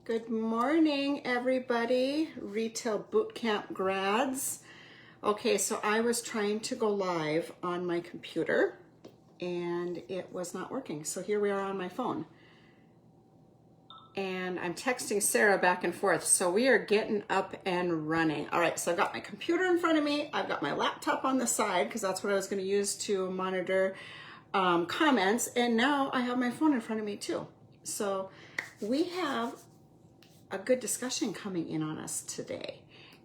Good morning, everybody, Retail Bootcamp grads. Okay, so I was trying to go live on my computer and it was not working. So here we are on my phone. And I'm texting Sarah back and forth. So we are getting up and running. All right, so I've got my computer in front of me. I've got my laptop on the side because that's what I was going to use to monitor comments. And now I have my phone in front of me too. So we have a good discussion coming in on us today.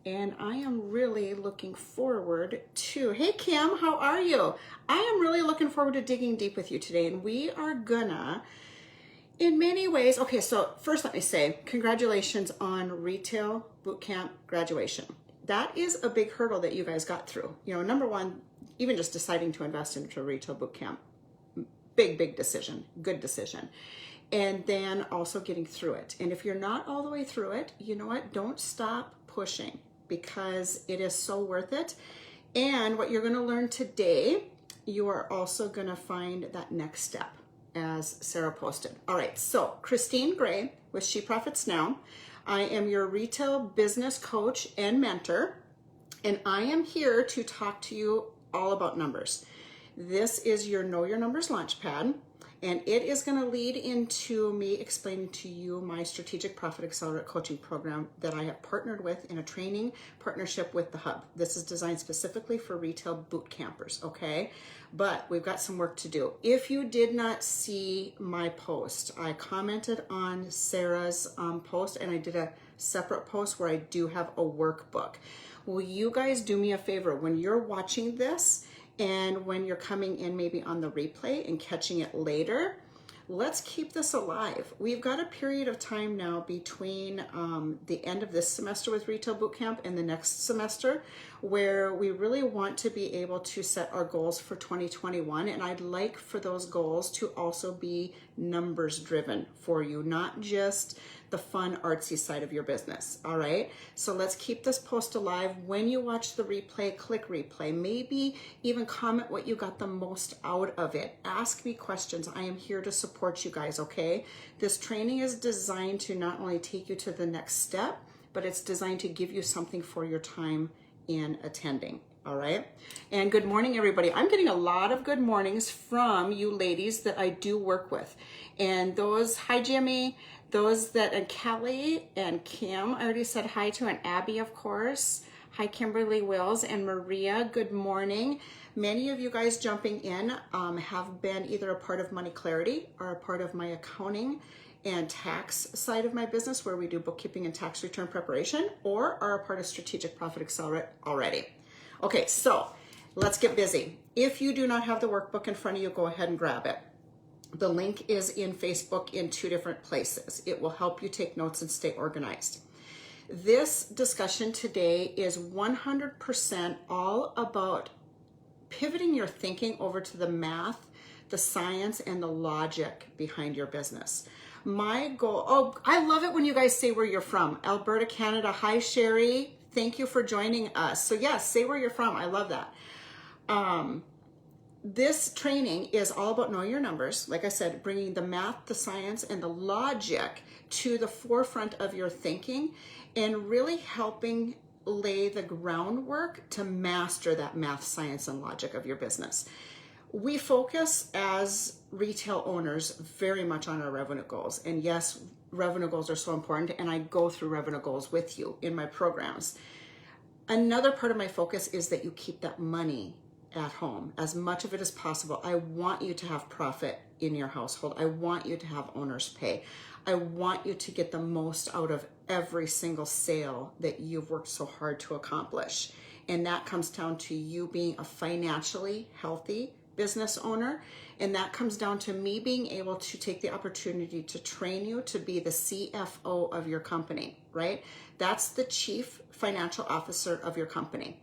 And I am really looking forward to, hey Kim, how are you? I am really looking forward to digging deep with you today. And we are gonna, in many ways, okay, so first let me say, congratulations on Retail Bootcamp graduation. That is a big hurdle that you guys got through. You know, number one, even just deciding to invest into Retail Bootcamp, big decision, good decision. And then also getting through it. And if you're not all the way through it, you know what? Don't stop pushing because it is so worth it. And what you're going to learn today, you are also going to find that next step as Sarah posted. All right, so Christine Gray with She Profits Now. I am your retail business coach and mentor, and I am here to talk to you all about numbers. This is your Know Your Numbers Launchpad. And it is going to lead into me explaining to you my Strategic Profit Accelerate coaching program that I have partnered with in a training partnership with the Hub. This is designed specifically for retail boot campers, okay? But we've got some work to do. If you did not see my post, I commented on Sarah's post and I did a separate post where I do have a workbook. Will you guys do me a favor when you're watching this? And when you're coming in maybe on the replay and catching it later, let's keep this alive. We've got a period of time now between the end of this semester with Retail Bootcamp and the next semester where we really want to be able to set our goals for 2021. And I'd like for those goals to also be numbers driven for you, not just the fun artsy side of your business. All right, so let's keep this post alive. When you watch the replay, click replay, maybe even comment what you got the most out of it. Ask me questions. I am here to support you guys. Okay, this training is designed to not only take you to the next step, but it's designed to give you something for your time in attending. All right, and good morning, everybody. I'm getting a lot of good mornings from you ladies that I do work with, and those, hi Jimmy, those that, and Kelly and Kim, I already said hi to, and Abby, of course. Hi, Kimberly Wills and Maria, good morning. Many of you guys jumping in have been either a part of Money Clarity or a part of my accounting and tax side of my business where we do bookkeeping and tax return preparation, or are a part of Strategic Profit Accelerate already. Okay, so let's get busy. If you do not have the workbook in front of you, go ahead and grab it. The link is in Facebook in 2 different places. It will help you take notes and stay organized. This discussion today is 100% all about pivoting your thinking over to the math, the science, and the logic behind your business. My goal, oh, I love it when you guys say where you're from. Alberta, Canada. Hi, Sherry. Thank you for joining us. So yes, say where you're from. I love that. This training is all about knowing your numbers. Like I said, bringing the math, the science, and the logic to the forefront of your thinking and really helping lay the groundwork to master that math, science, and logic of your business. We focus as retail owners very much on our revenue goals. And yes, revenue goals are so important, and I go through revenue goals with you in my programs. Another part of my focus is that you keep that money at home, as much of it as possible. I want you to have profit in your household. I want you to have owner's pay. I want you to get the most out of every single sale that you've worked so hard to accomplish. And that comes down to you being a financially healthy business owner. And that comes down to me being able to take the opportunity to train you to be the CFO of your company, right? That's the Chief Financial Officer of your company.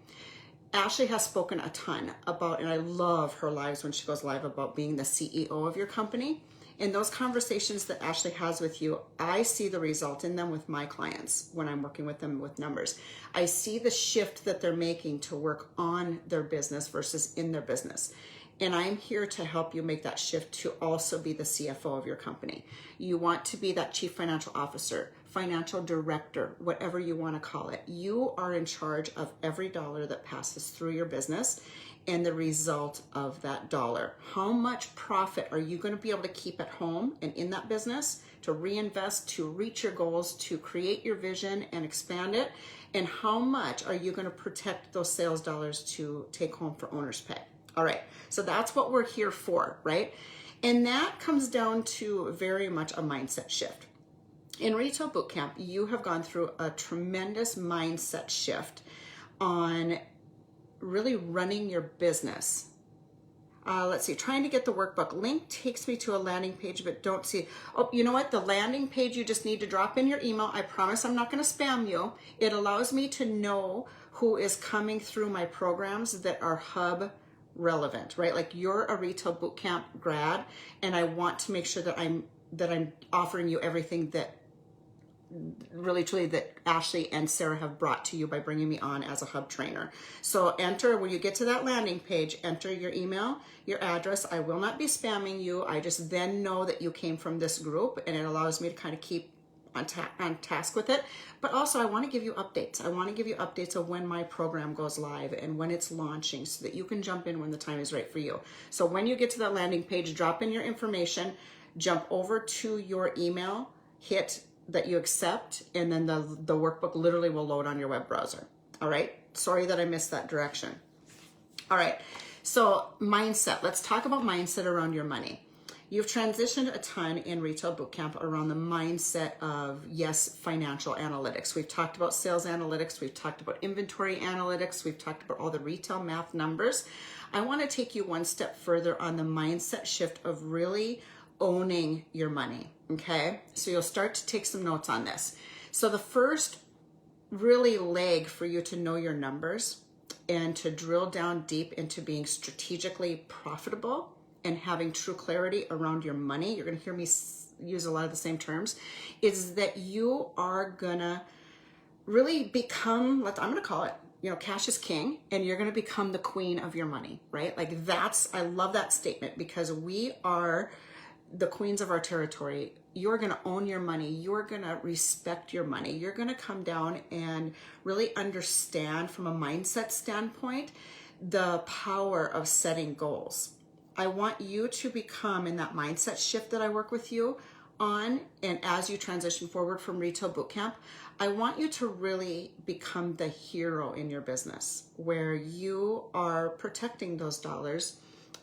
Ashley has spoken a ton about, and I love her lives when she goes live about being the CEO of your company. In those conversations that Ashley has with you, I see the result in them with my clients when I'm working with them with numbers. I see the shift that they're making to work on their business versus in their business. And I'm here to help you make that shift to also be the CFO of your company. You want to be that chief financial officer financial director, whatever you want to call it. You are in charge of every dollar that passes through your business and the result of that dollar. How much profit are you going to be able to keep at home and in that business to reinvest, to reach your goals, to create your vision and expand it? And how much are you going to protect those sales dollars to take home for owner's pay? All right, so that's what we're here for, right? And that comes down to very much a mindset shift. In Retail Bootcamp, you have gone through a tremendous mindset shift on really running your business. Let's see, trying to get the workbook. Link takes me to a landing page, but don't see. Oh, you know what? The landing page, you just need to drop in your email. I promise I'm not going to spam you. It allows me to know who is coming through my programs that are hub relevant, right? Like you're a Retail Bootcamp grad, and I want to make sure that I'm offering you everything that really truly that Ashley and Sarah have brought to you by bringing me on as a hub trainer. So enter, when you get to that landing page, enter your email, your address. I will not be spamming you. I just then know that you came from this group, and it allows me to kind of keep on task with it. But also I want to give you updates. I want to give you updates of when my program goes live and when it's launching so that you can jump in when the time is right for you. So when you get to that landing page, drop in your information, jump over to your email, hit that you accept, and then the workbook literally will load on your web browser. All right. Sorry that I missed that direction. All right. So mindset. Let's talk about mindset around your money. You've transitioned a ton in Retail Bootcamp around the mindset of, yes, financial analytics. We've talked about sales analytics. We've talked about inventory analytics. We've talked about all the retail math numbers. I want to take you one step further on the mindset shift of really owning your money, okay? So you'll start to take some notes on this. So the first really leg for you to know your numbers and to drill down deep into being strategically profitable and having true clarity around your money, you're gonna hear me use a lot of the same terms, is that you are gonna really become, I'm gonna call it, cash is king, and you're gonna become the queen of your money, right? Like I love that statement because we are the queens of our territory. You're going to own your money. You're going to respect your money. You're going to come down and really understand from a mindset standpoint the power of setting goals. I want you to become in that mindset shift that I work with you on, and as you transition forward from Retail Bootcamp, I want you to really become the hero in your business where you are protecting those dollars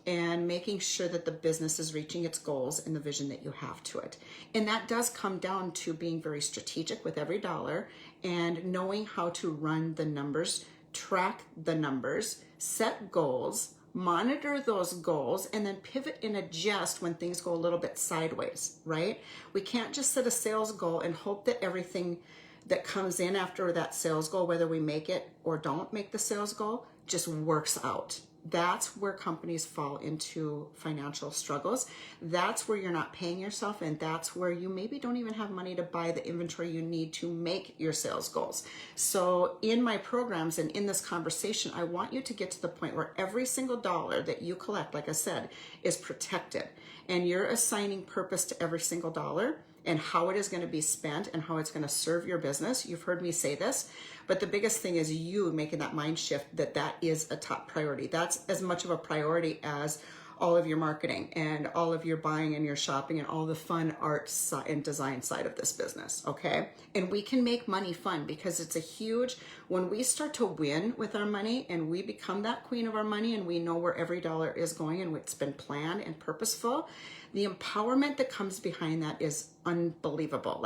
and making sure that the business is reaching its goals and the vision that you have to it. And that does come down to being very strategic with every dollar and knowing how to run the numbers, track the numbers, set goals, monitor those goals, and then pivot and adjust when things go a little bit sideways, right? We can't just set a sales goal and hope that everything that comes in after that sales goal, whether we make it or don't make the sales goal, just works out. That's where companies fall into financial struggles. That's where you're not paying yourself, and that's where you maybe don't even have money to buy the inventory you need to make your sales goals. So in my programs and in this conversation, I want you to get to the point where every single dollar that you collect, like I said, is protected, and you're assigning purpose to every single dollar and how it is going to be spent and how it's going to serve your business. You've heard me say this, but the biggest thing is you making that mind shift that is a top priority. That's as much of a priority as all of your marketing and all of your buying and your shopping and all the fun art and design side of this business, okay? And we can make money fun because it's a huge, when we start to win with our money and we become that queen of our money and we know where every dollar is going and it's been planned and purposeful, the empowerment that comes behind that is unbelievable,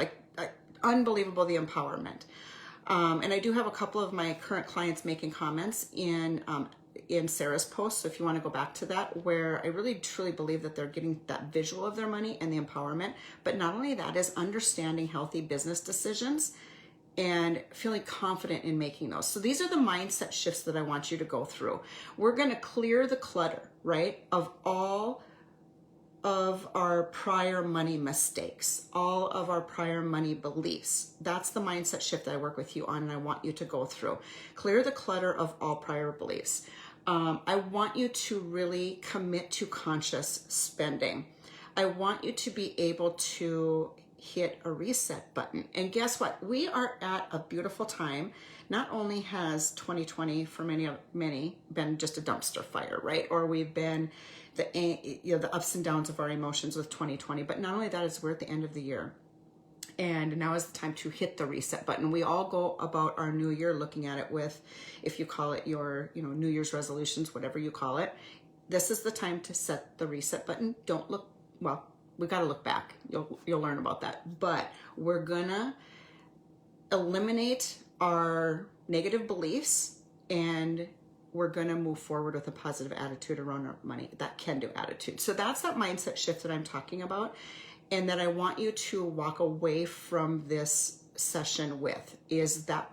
unbelievable, the empowerment. And I do have a couple of my current clients making comments in Sarah's post. So if you want to go back to that, where I really truly believe that they're getting that visual of their money and the empowerment, but not only that is understanding healthy business decisions and feeling confident in making those. So these are the mindset shifts that I want you to go through. We're going to clear the clutter, right, of all of our prior money mistakes, all of our prior money beliefs. That's the mindset shift that I work with you on, and I want you to go through. Clear the clutter of all prior beliefs. I want you to really commit to conscious spending. I want you to be able to hit a reset button. And guess what? We are at a beautiful time. Not only has 2020 for many been just a dumpster fire, right? Or we've been the ups and downs of our emotions with 2020, but not only that, is we're at the end of the year. And now is the time to hit the reset button. We all go about our new year looking at it with, if you call it your, New Year's resolutions, whatever you call it, this is the time to set the reset button. Don't look, well, we got to look back. You'll learn about that. But we're gonna eliminate our negative beliefs, and we're gonna move forward with a positive attitude around our money, that can-do attitude. So that's that mindset shift that I'm talking about, and that I want you to walk away from this session with, is that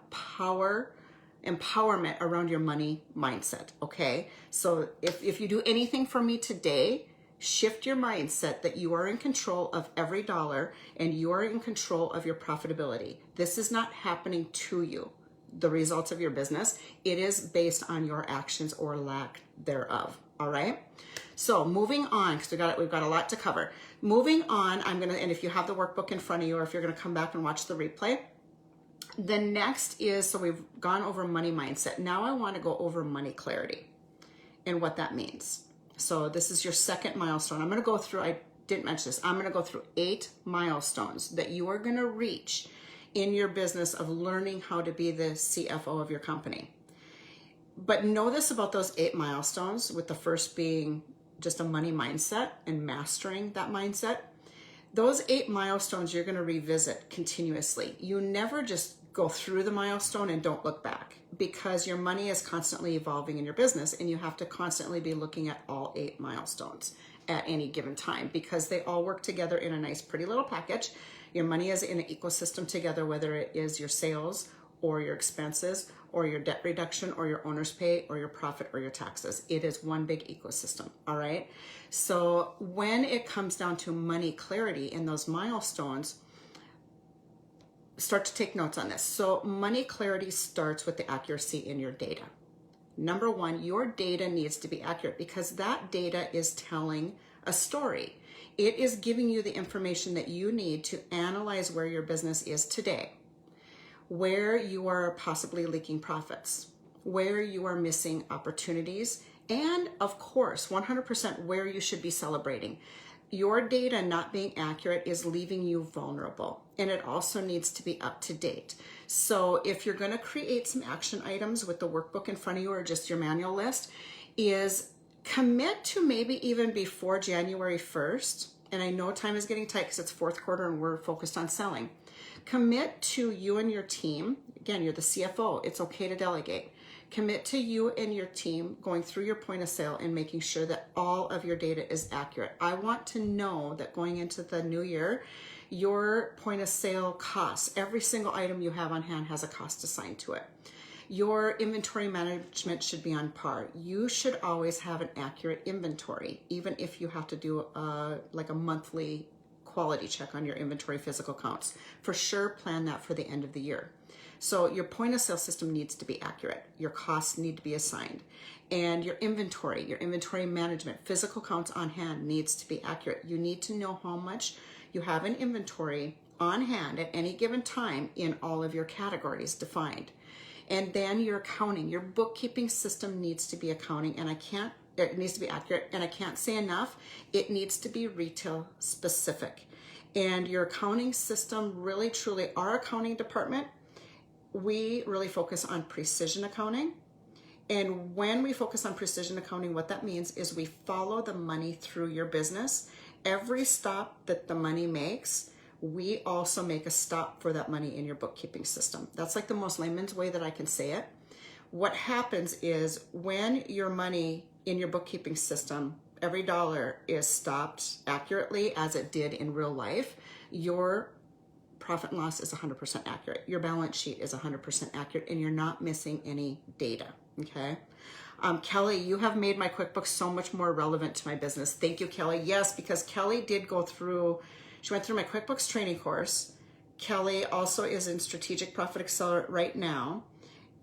empowerment around your money mindset, okay? So if you do anything for me today, shift your mindset that you are in control of every dollar and you are in control of your profitability. This is not happening to you, the results of your business. It is based on your actions or lack thereof, all right? So moving on, because we've got a lot to cover. Moving on, and if you have the workbook in front of you, or if you're gonna come back and watch the replay, the next is, so we've gone over money mindset. Now I wanna go over money clarity and what that means. So this is your second milestone. I'm gonna go through, I didn't mention this, I'm gonna go through 8 milestones that you are gonna reach in your business of learning how to be the CFO of your company. But know this about those 8 milestones, with the first being just a money mindset and mastering that mindset. Those 8 milestones you're gonna revisit continuously. You never just go through the milestone and don't look back, because your money is constantly evolving in your business, and you have to constantly be looking at all 8 milestones at any given time, because they all work together in a nice, pretty little package. Your money is in an ecosystem together, whether it is your sales or your expenses or your debt reduction or your owner's pay or your profit or your taxes. It is one big ecosystem, all right? So when it comes down to money clarity in those milestones, start to take notes on this. So money clarity starts with the accuracy in your data. Number one, your data needs to be accurate, because that data is telling a story. It is giving you the information that you need to analyze where your business is today, where you are possibly leaking profits, where you are missing opportunities, and of course, 100% where you should be celebrating. Your data not being accurate is leaving you vulnerable, and it also needs to be up to date. So if you're going to create some action items with the workbook in front of you, or just your manual list, is commit to maybe even before January 1st. And I know time is getting tight because it's fourth quarter and we're focused on selling. Commit to you and your team. Again, you're the CFO. It's okay to delegate. Commit to you and your team going through your point of sale and making sure that all of your data is accurate. I want to know that going into the new year, your point of sale costs, every single item you have on hand has a cost assigned to it. Your inventory management should be on par. You should always have an accurate inventory, even if you have to do like a monthly quality check on your inventory physical counts. For sure, plan that for the end of the year. So your point of sale system needs to be accurate. Your costs need to be assigned. And your inventory management, physical counts on hand needs to be accurate. You need to know how much you have in inventory on hand at any given time in all of your categories defined. And then your accounting, your bookkeeping system needs to be accounting, and it needs to be accurate, and I can't say enough, it needs to be retail specific. And your accounting system, really truly, our accounting department, we really focus on precision accounting. And when we focus on precision accounting, what that means is we follow the money through your business. Every stop that the money makes, we also make a stop for that money in your bookkeeping system. That's like the most layman's way that I can say it. What happens is when your money in your bookkeeping system, every dollar is stopped accurately as it did in real life, your profit and loss is 100% accurate. Your balance sheet is 100% accurate, and you're not missing any data, okay? Kelly, you have made my QuickBooks so much more relevant to my business. Thank you, Kelly. Yes, because Kelly did go through, she went through my QuickBooks training course. Kelly also is in Strategic Profit Accelerate right now.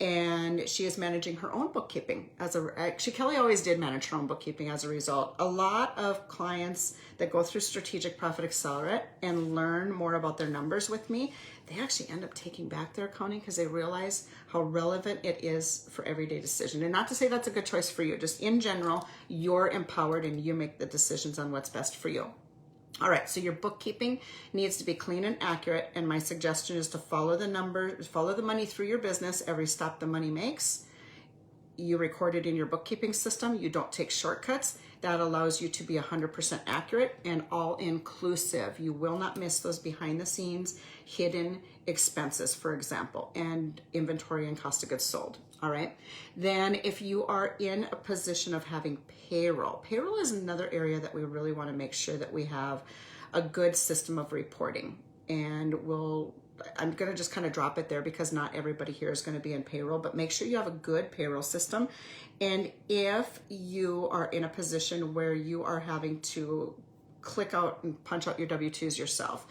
and she is managing her own bookkeeping. Actually, Kelly always did manage her own bookkeeping as a result. A lot of clients that go through Strategic Profit Accelerate and learn more about their numbers with me, they actually end up taking back their accounting because they realize how relevant it is for everyday decision. And not to say that's a good choice for you, just in general, you're empowered and you make the decisions on what's best for you. All right, so your bookkeeping needs to be clean and accurate, and my suggestion is to follow the numbers, follow the money through your business, every step the money makes. You record it in your bookkeeping system. You don't take shortcuts. That allows you to be 100% accurate and all inclusive. You will not miss those behind the scenes hidden expenses, for example, and inventory and cost of goods sold. All right. Then if you are in a position of having payroll is another area that we really want to make sure that we have a good system of reporting. And I'm going to just kind of drop it there because not everybody here is going to be in payroll, but make sure you have a good payroll system. And if you are in a position where you are having to click out and punch out your W-2s yourself,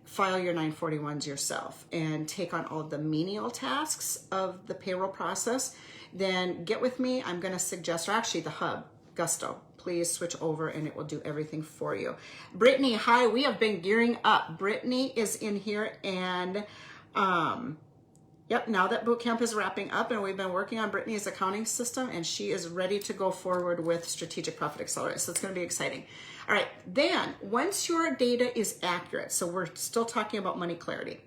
file your 941s yourself, and take on all of the menial tasks of the payroll process, then get with me. I'm going to suggest, or actually the hub, Gusto, please switch over and it will do everything for you. Brittany, hi, we have been gearing up. Brittany is in here, and yep, now that boot camp is wrapping up and we've been working on Brittany's accounting system, and she is ready to go forward with Strategic Profit Accelerator. So it's going to be exciting. All right, then once your data is accurate, so we're still talking about money clarity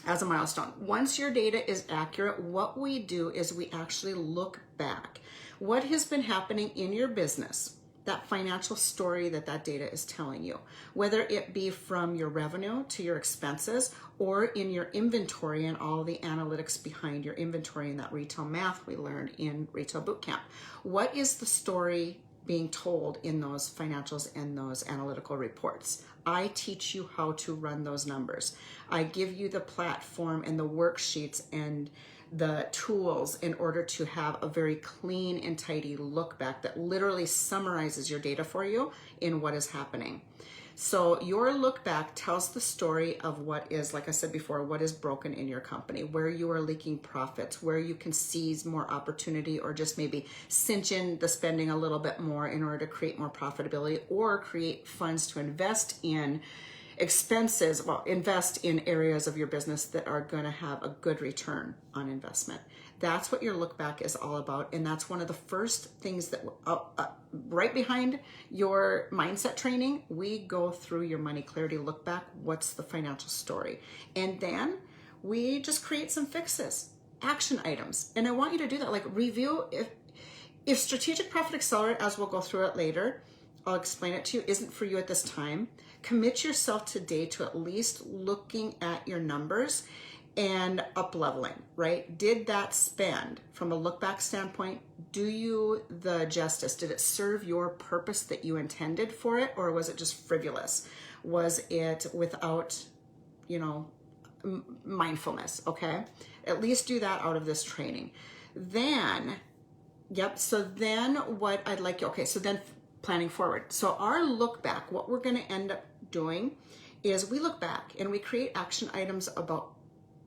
as a milestone. Once your data is accurate, what we do is we actually look back. What has been happening in your business, that financial story that data is telling you, whether it be from your revenue to your expenses or in your inventory and all the analytics behind your inventory and that retail math we learned in Retail Bootcamp. What is the story being told in those financials and those analytical reports? I teach you how to run those numbers. I give you the platform and the worksheets and the tools in order to have a very clean and tidy look back that literally summarizes your data for you in what is happening. So your look back tells the story of what is, like I said before, what is broken in your company, where you are leaking profits, where you can seize more opportunity or just maybe cinch in the spending a little bit more in order to create more profitability or create funds to invest in expenses, invest in areas of your business that are going to have a good return on investment. That's what your look back is all about. And that's one of the first things that right behind your mindset training, we go through your money clarity look back. What's the financial story? And then we just create some fixes, action items. And I want you to do that, like review if Strategic Profit Accelerator, as we'll go through it later, I'll explain it to you, isn't for you at this time. Commit yourself today to at least looking at your numbers and up leveling, right? Did that spend from a look back standpoint, do you the justice? Did it serve your purpose that you intended for it? Or was it just frivolous? Was it without, mindfulness? Okay. At least do that out of this training. Then, so then what I'd like you, so then planning forward. So our look back, what we're going to end up doing is we look back and we create action items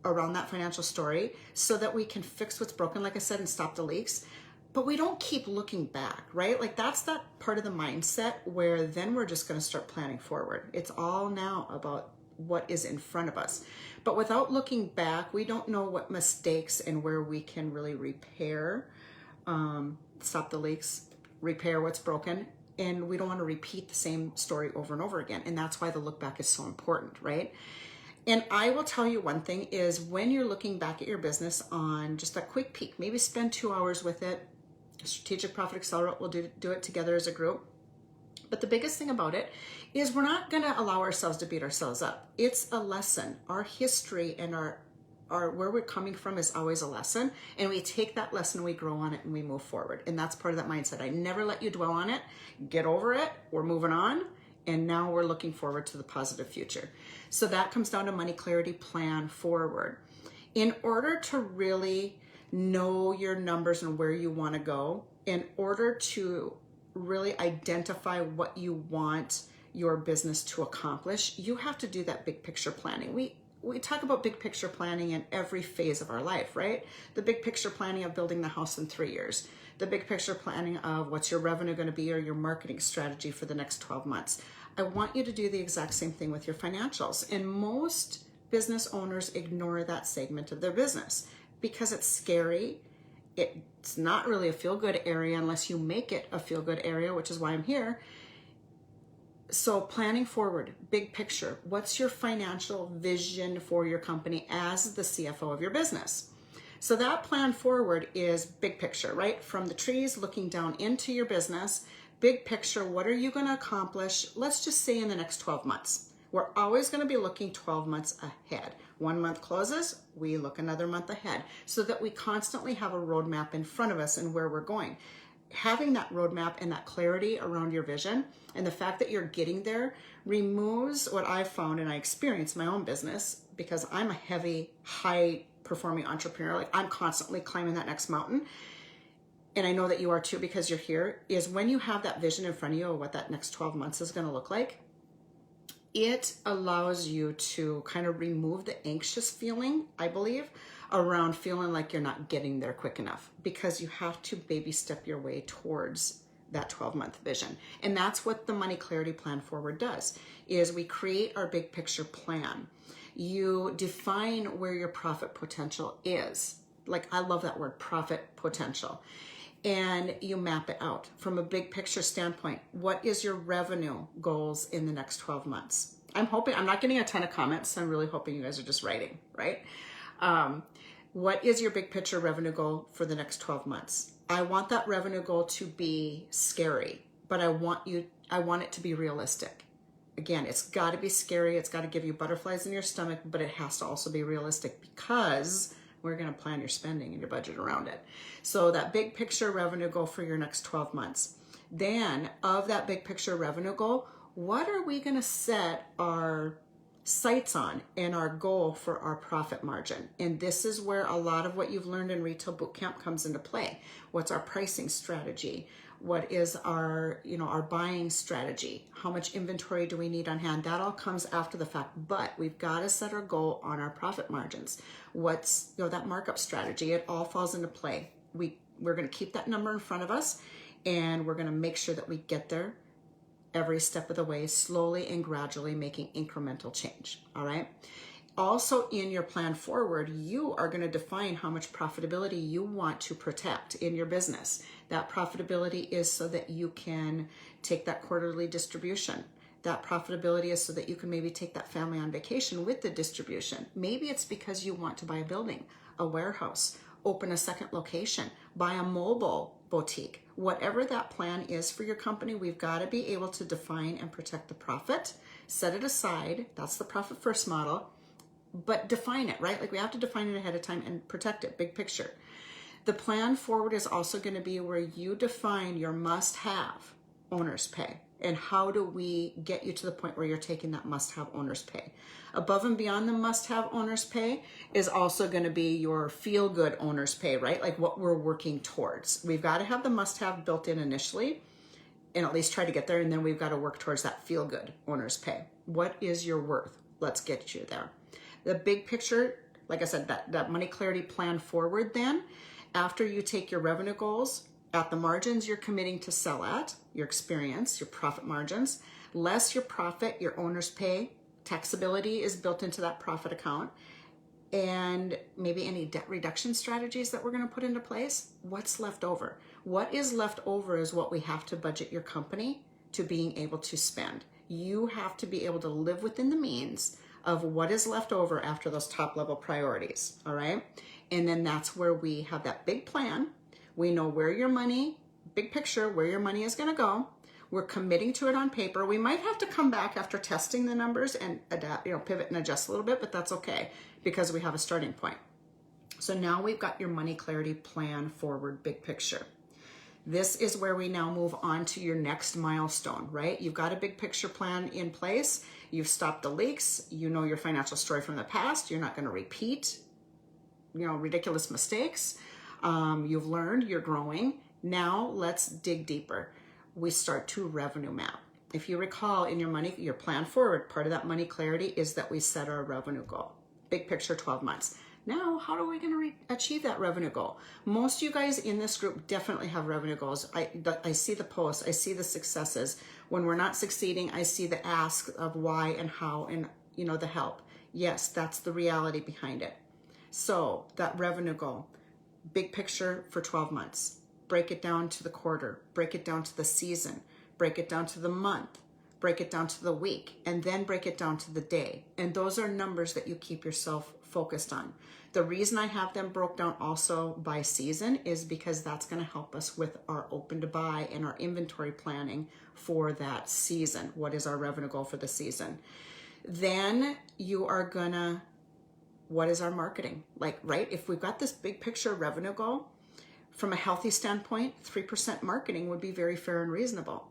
around that financial story so that we can fix what's broken, like I said, and stop the leaks. But we don't keep looking back, right? Like that's that part of the mindset where then we're just going to start planning forward. It's all now about what is in front of us. But without looking back, we don't know what mistakes and where we can really repair, stop the leaks, repair what's broken. And we don't want to repeat the same story over and over again. And that's why the look back is so important, right? And I will tell you one thing is when you're looking back at your business on just a quick peek, maybe spend 2 hours with it. Strategic Profit Accelerator, we'll do it together as a group. But the biggest thing about it is we're not going to allow ourselves to beat ourselves up. It's a lesson. Our history and our where we're coming from is always a lesson, and we take that lesson, we grow on it, and we move forward. And that's part of that mindset. I never let you dwell on it. Get over it. We're moving on, and now we're looking forward to the positive future. So that comes down to money clarity, plan forward. In order to really know your numbers and where you want to go, in order to really identify what you want your business to accomplish, you have to do that big picture planning. we talk about big picture planning in every phase of our life, right? The big picture planning of building the house in 3 years, the big picture planning of what's your revenue going to be or your marketing strategy for the next 12 months. I want you to do the exact same thing with your financials. And most business owners ignore that segment of their business because it's scary. It's not really a feel-good area unless you make it a feel-good area, which is why I'm here. So planning forward, big picture, what's your financial vision for your company as the CFO of your business? So that plan forward is big picture, right? From the trees looking down into your business, big picture, what are you going to accomplish? Let's just say in the next 12 months. We're always going to be looking 12 months ahead. 1 month closes, we look another month ahead so that we constantly have a roadmap in front of us and where we're going. Having that roadmap and that clarity around your vision and the fact that you're getting there removes what I've found, and I experience my own business because I'm a heavy, high performing entrepreneur. Like I'm constantly climbing that next mountain. And I know that you are too because you're here, is when you have that vision in front of you of what that next 12 months is going to look like, it allows you to kind of remove the anxious feeling, I believe, around feeling like you're not getting there quick enough because you have to baby step your way towards that 12-month vision. And that's what the Money Clarity Plan Forward does, is we create our big picture plan. You define where your profit potential is. Like, I love that word, profit potential. And you map it out from a big picture standpoint. What is your revenue goals in the next 12 months? I'm not getting a ton of comments, so I'm really hoping you guys are just writing, right? What is your big picture revenue goal for the next 12 months? I want that revenue goal to be scary, but I want it to be realistic. Again, it's got to be scary. It's got to give you butterflies in your stomach, but it has to also be realistic because we're going to plan your spending and your budget around it. So that big picture revenue goal for your next 12 months. Then of that big picture revenue goal, what are we going to set our sights on and our goal for our profit margin? And this is where a lot of what you've learned in Retail Bootcamp comes into play. What's our pricing strategy? What is our buying strategy? How much inventory do we need on hand? That all comes after the fact, but we've got to set our goal on our profit margins. What's that markup strategy? It all falls into play. We're going to keep that number in front of us, and we're going to make sure that we get there every step of the way, slowly and gradually making incremental change. All right. Also, in your plan forward, you are going to define how much profitability you want to protect in your business. That profitability is so that you can take that quarterly distribution. That profitability is so that you can maybe take that family on vacation with the distribution. Maybe it's because you want to buy a building, a warehouse, open a second location, buy a mobile boutique. Whatever that plan is for your company, we've got to be able to define and protect the profit, set it aside. That's the profit first model. But define it, right? Like we have to define it ahead of time and protect it, big picture. The plan forward is also going to be where you define your must-have owner's pay. And how do we get you to the point where you're taking that must-have owner's pay? Above and beyond the must-have owner's pay is also going to be your feel-good owner's pay, right? Like what we're working towards. We've got to have the must-have built in initially and at least try to get there. And then we've got to work towards that feel-good owner's pay. What is your worth? Let's get you there. The big picture, like I said, that Money Clarity Plan Forward then, after you take your revenue goals, at the margins you're committing to sell at, your experience, your profit margins, less your profit, your owner's pay, taxability is built into that profit account, and maybe any debt reduction strategies that we're going to put into place. What's left over? What is left over is what we have to budget your company to being able to spend. You have to be able to live within the means of what is left over after those top level priorities, all right? And then that's where we have that big plan. We know where your money, big picture, where your money is gonna go. We're committing to it on paper. We might have to come back after testing the numbers and adapt, pivot and adjust a little bit, but that's okay because we have a starting point. So now we've got your Money Clarity Plan Forward, big picture. This is where we now move on to your next milestone, right? You've got a big picture plan in place. You've stopped the leaks. You know your financial story from the past. You're not going to repeat, ridiculous mistakes. You've learned, you're growing. Now let's dig deeper. We start to revenue map. If you recall in your plan forward, part of that Money Clarity is that we set our revenue goal. big picture 12 months. Now, how are we going to achieve that revenue goal? Most of you guys in this group definitely have revenue goals. I see the posts, I see the successes. When we're not succeeding, I see the ask of why and how and, you know, the help. Yes, that's the reality behind it. So that revenue goal, big picture for 12 months, break it down to the quarter, break it down to the season, break it down to the month, break it down to the week, and then break it down to the day. And those are numbers that you keep yourself focused on. The reason I have them broke down also by season is because that's going to help us with our open to buy and our inventory planning for that season. What is our revenue goal for the season? Then you are gonna, what is our marketing? Like, right? If we've got this big picture revenue goal, from a healthy standpoint, 3% marketing would be very fair and reasonable.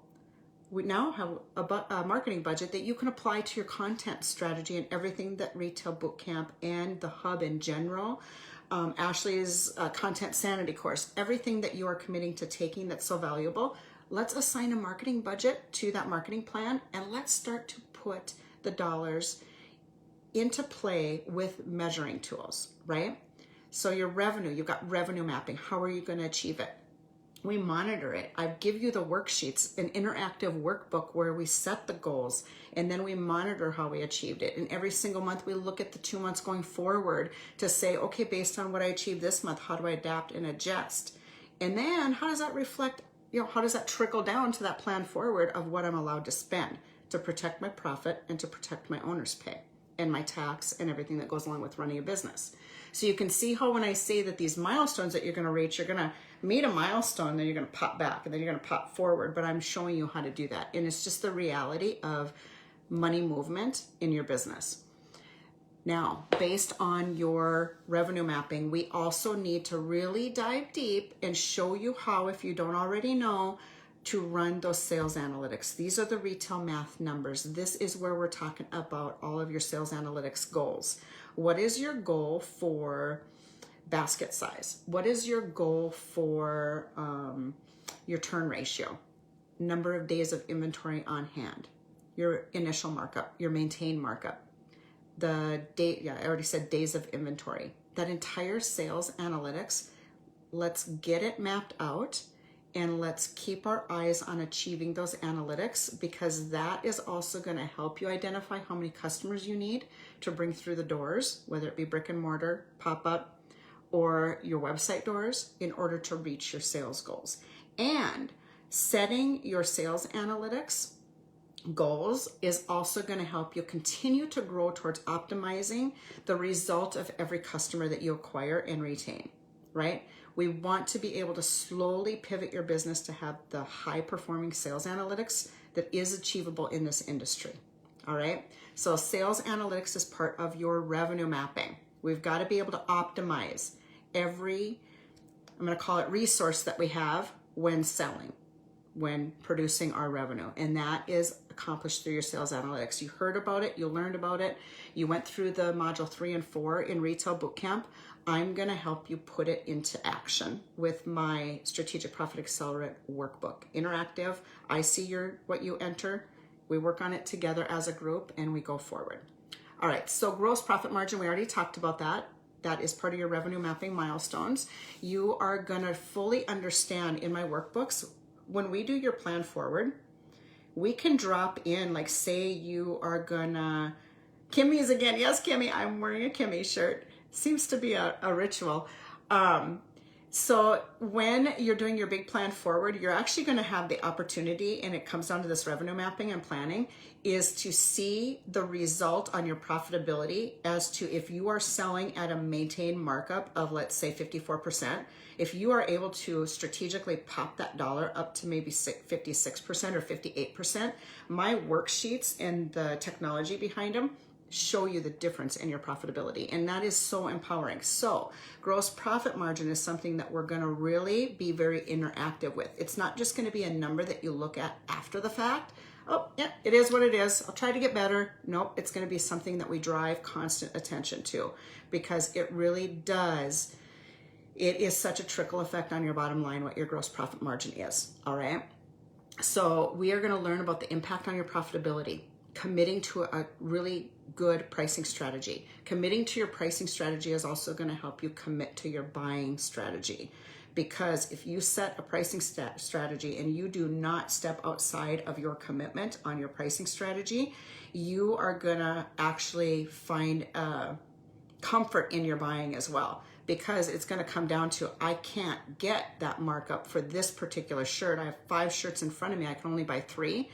We now have a marketing budget that you can apply to your content strategy and everything that Retail Bootcamp and the Hub in general, Ashley's Content Sanity course, everything that you are committing to taking that's so valuable. Let's assign a marketing budget to that marketing plan, and let's start to put the dollars into play with measuring tools, right? So your revenue, you've got revenue mapping. How are you going to achieve it? We monitor it. I give you the worksheets, an interactive workbook where we set the goals and then we monitor how we achieved it. And every single month we look at the 2 months going forward to say, okay, based on what I achieved this month, how do I adapt and adjust? And then how does that reflect, how does that trickle down to that plan forward of what I'm allowed to spend to protect my profit and to protect my owner's pay and my tax and everything that goes along with running a business. So you can see how when I say that these milestones that you're going to reach, you're going to meet a milestone, then you're going to pop back and then you're going to pop forward, but I'm showing you how to do that. And it's just the reality of money movement in your business. Now, based on your revenue mapping, we also need to really dive deep and show you how, if you don't already know, to run those sales analytics. These are the retail math numbers. This is where we're talking about all of your sales analytics goals. What is your goal for basket size? What is your goal for your turn ratio? Number of days of inventory on hand, your initial markup, your maintain markup, the date, I already said days of inventory. That entire sales analytics, let's get it mapped out and let's keep our eyes on achieving those analytics, because that is also going to help you identify how many customers you need to bring through the doors, whether it be brick and mortar, pop-up, or your website doors, in order to reach your sales goals. And setting your sales analytics goals is also going to help you continue to grow towards optimizing the result of every customer that you acquire and retain, right? We want to be able to slowly pivot your business to have the high performing sales analytics that is achievable in this industry. All right. So sales analytics is part of your revenue mapping. We've got to be able to optimize every, I'm going to call it, resource that we have when selling, when producing our revenue. And that is accomplished through your sales analytics. You heard about it. You learned about it. You went through the module 3 and 4 in Retail Bootcamp. I'm going to help you put it into action with my Strategic Profit Accelerate workbook. Interactive. I see what you enter. We work on it together as a group and we go forward. All right. So gross profit margin, we already talked about that. That is part of your revenue mapping milestones. You are going to fully understand in my workbooks, when we do your plan forward, we can drop in, like, say you are gonna, Kimmy's again. Yes, Kimmy, I'm wearing a Kimmy shirt. Seems to be a ritual. So when you're doing your big plan forward, you're actually going to have the opportunity, and it comes down to this revenue mapping and planning, is to see the result on your profitability as to if you are selling at a maintained markup of, let's say, 54%. If you are able to strategically pop that dollar up to maybe 56% or 58%, my worksheets and the technology behind them show you the difference in your profitability. And that is so empowering. So gross profit margin is something that we're going to really be very interactive with. It's not just going to be a number that you look at after the fact. Oh, yeah, it is what it is. I'll try to get better. Nope, it's going to be something that we drive constant attention to, because it really does. It is such a trickle effect on your bottom line, what your gross profit margin is. All right. So we are going to learn about the impact on your profitability, committing to a really good pricing strategy. Committing to your pricing strategy is also going to help you commit to your buying strategy. Because if you set a pricing strategy and you do not step outside of your commitment on your pricing strategy, you are going to actually find comfort in your buying as well. Because it's going to come down to, I can't get that markup for this particular shirt. I have 5 shirts in front of me. I can only buy 3.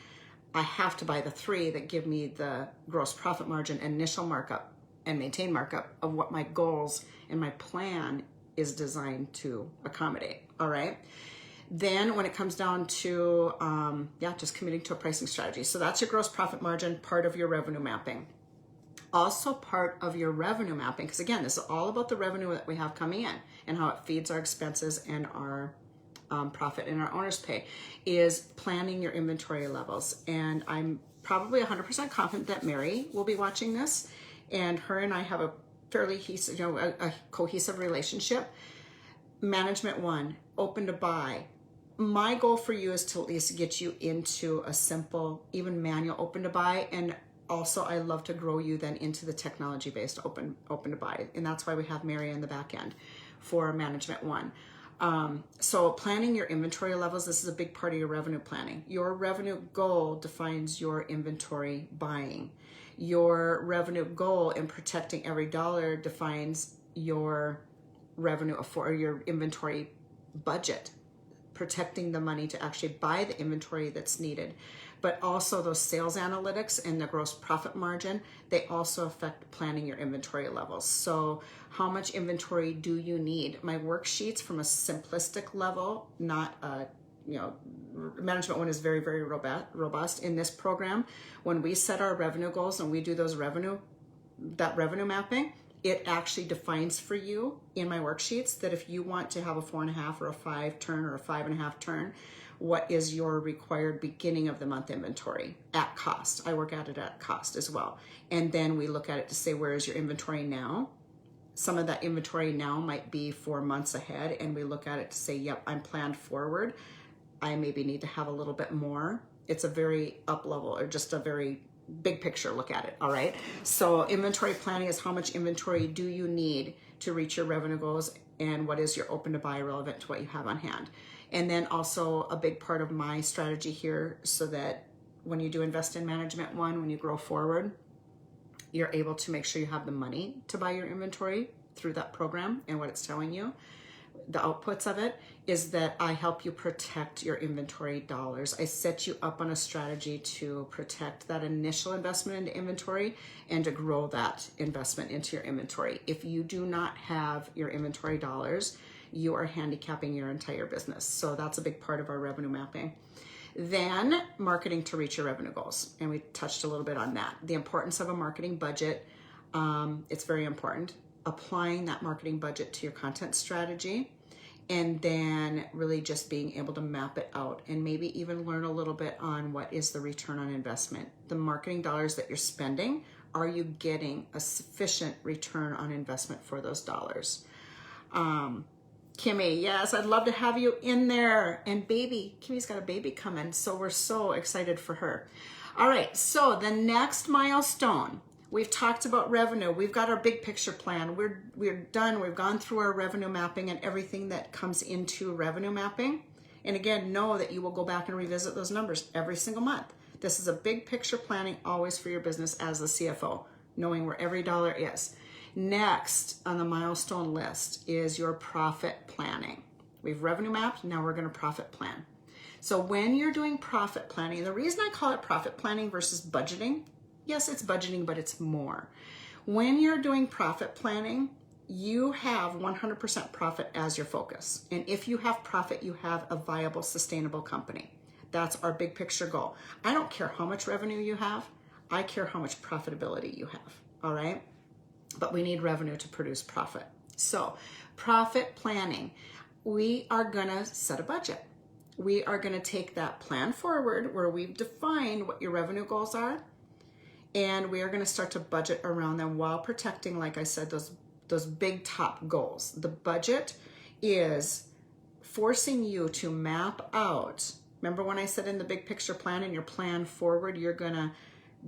I have to buy the 3 that give me the gross profit margin, initial markup, and maintain markup of what my goals and my plan is designed to accommodate. All right. Then when it comes down to, just committing to a pricing strategy. So that's your gross profit margin, part of your revenue mapping. Also part of your revenue mapping, because again, this is all about the revenue that we have coming in and how it feeds our expenses and our profit and our owner's pay, is planning your inventory levels. And I'm probably 100% confident that Mary will be watching this, and her and I have a fairly a cohesive relationship. Management 1, open to buy. My goal for you is to at least get you into a simple, even manual open to buy. And also I love to grow you then into the technology based open to buy. And that's why we have Mary in the back end for management 1. So planning your inventory levels, this is a big part of your revenue planning. Your revenue goal defines your inventory buying. Your revenue goal in protecting every dollar defines your revenue for your inventory budget, protecting the money to actually buy the inventory that's needed. But also those sales analytics and the gross profit margin, they also affect planning your inventory levels. So how much inventory do you need? My worksheets from a simplistic level, not management 1 is very, very robust in this program. When we set our revenue goals and we do that revenue mapping, it actually defines for you in my worksheets that if you want to have a 4.5 or a 5 turn or a 5.5 turn, what is your required beginning of the month inventory at cost? I work at it at cost as well. And then we look at it to say, where is your inventory now? Some of that inventory now might be 4 months ahead, and we look at it to say, yep, I'm planned forward. I maybe need to have a little bit more. It's a very up level, or just a very big picture look at it. All right. So inventory planning is how much inventory do you need to reach your revenue goals, and what is your open to buy relevant to what you have on hand. And then also a big part of my strategy here, so that when you do invest in management 1, when you grow forward, you're able to make sure you have the money to buy your inventory through that program. And what it's telling you, the outputs of it, is that I help you protect your inventory dollars. I set you up on a strategy to protect that initial investment into inventory and to grow that investment into your inventory. If you do not have your inventory dollars, you are handicapping your entire business. So that's a big part of our revenue mapping. Then marketing to reach your revenue goals. And we touched a little bit on that. The importance of a marketing budget. It's very important. Applying that marketing budget to your content strategy, and then really just being able to map it out and maybe even learn a little bit on what is the return on investment. The marketing dollars that you're spending, are you getting a sufficient return on investment for those dollars? Kimmy, yes, I'd love to have you in there. And baby, Kimmy's got a baby coming, so we're so excited for her. All right, so the next milestone, we've talked about revenue. We've got our big picture plan. We're done. We've gone through our revenue mapping and everything that comes into revenue mapping. And again, know that you will go back and revisit those numbers every single month. This is a big picture planning always for your business as the CFO, knowing where every dollar is. Next on the milestone list is your profit planning. We've revenue mapped, now we're going to profit plan. So when you're doing profit planning, the reason I call it profit planning versus budgeting, yes, it's budgeting, but it's more. When you're doing profit planning, you have 100% profit as your focus. And if you have profit, you have a viable, sustainable company. That's our big picture goal. I don't care how much revenue you have. I care how much profitability you have. All right. But we need revenue to produce profit. So profit planning, we are going to set a budget. We are going to take that plan forward where we've defined what your revenue goals are. And we are going to start to budget around them while protecting, like I said, those big top goals. The budget is forcing you to map out. Remember when I said in the big picture plan and your plan forward, you're going to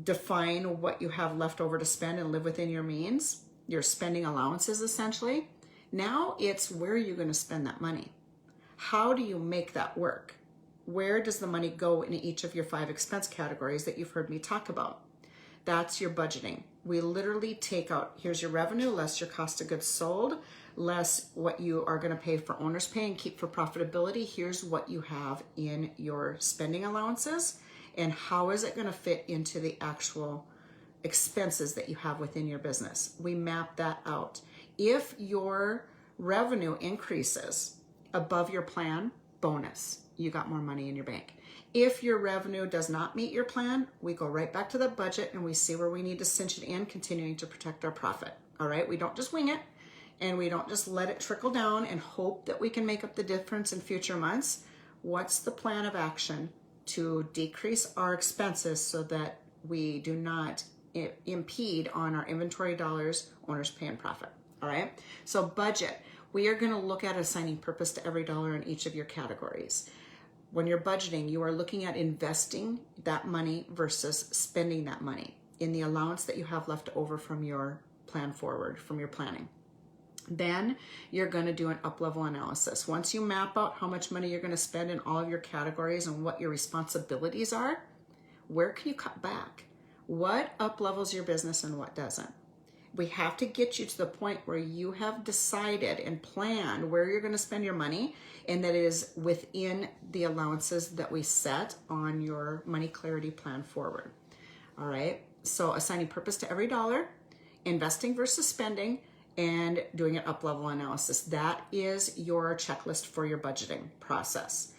define what you have left over to spend and live within your means, your spending allowances essentially. Now it's where are you going to spend that money? How do you make that work? Where does the money go in each of your 5 expense categories that you've heard me talk about? That's your budgeting. We literally take out, here's your revenue, less your cost of goods sold, less what you are going to pay for owner's pay and keep for profitability. Here's what you have in your spending allowances, and how is it going to fit into the actual expenses that you have within your business. We map that out. If your revenue increases above your plan, bonus, you got more money in your bank. If your revenue does not meet your plan, we go right back to the budget and we see where we need to cinch it in, continuing to protect our profit. All right, we don't just wing it, and we don't just let it trickle down and hope that we can make up the difference in future months. What's the plan of action to decrease our expenses so that we do not impede on our inventory dollars, owner's pay, and profit? All right, so budget. We are going to look at assigning purpose to every dollar in each of your categories. When you're budgeting, you are looking at investing that money versus spending that money in the allowance that you have left over from your plan forward, from your planning. Then you're going to do an up-level analysis. Once you map out how much money you're going to spend in all of your categories and what your responsibilities are, where can you cut back? What up-levels your business and what doesn't? We have to get you to the point where you have decided and planned where you're going to spend your money, and that it is within the allowances that we set on your money clarity plan forward. All right, so assigning purpose to every dollar, investing versus spending, and doing an up-level analysis. That is your checklist for your budgeting process.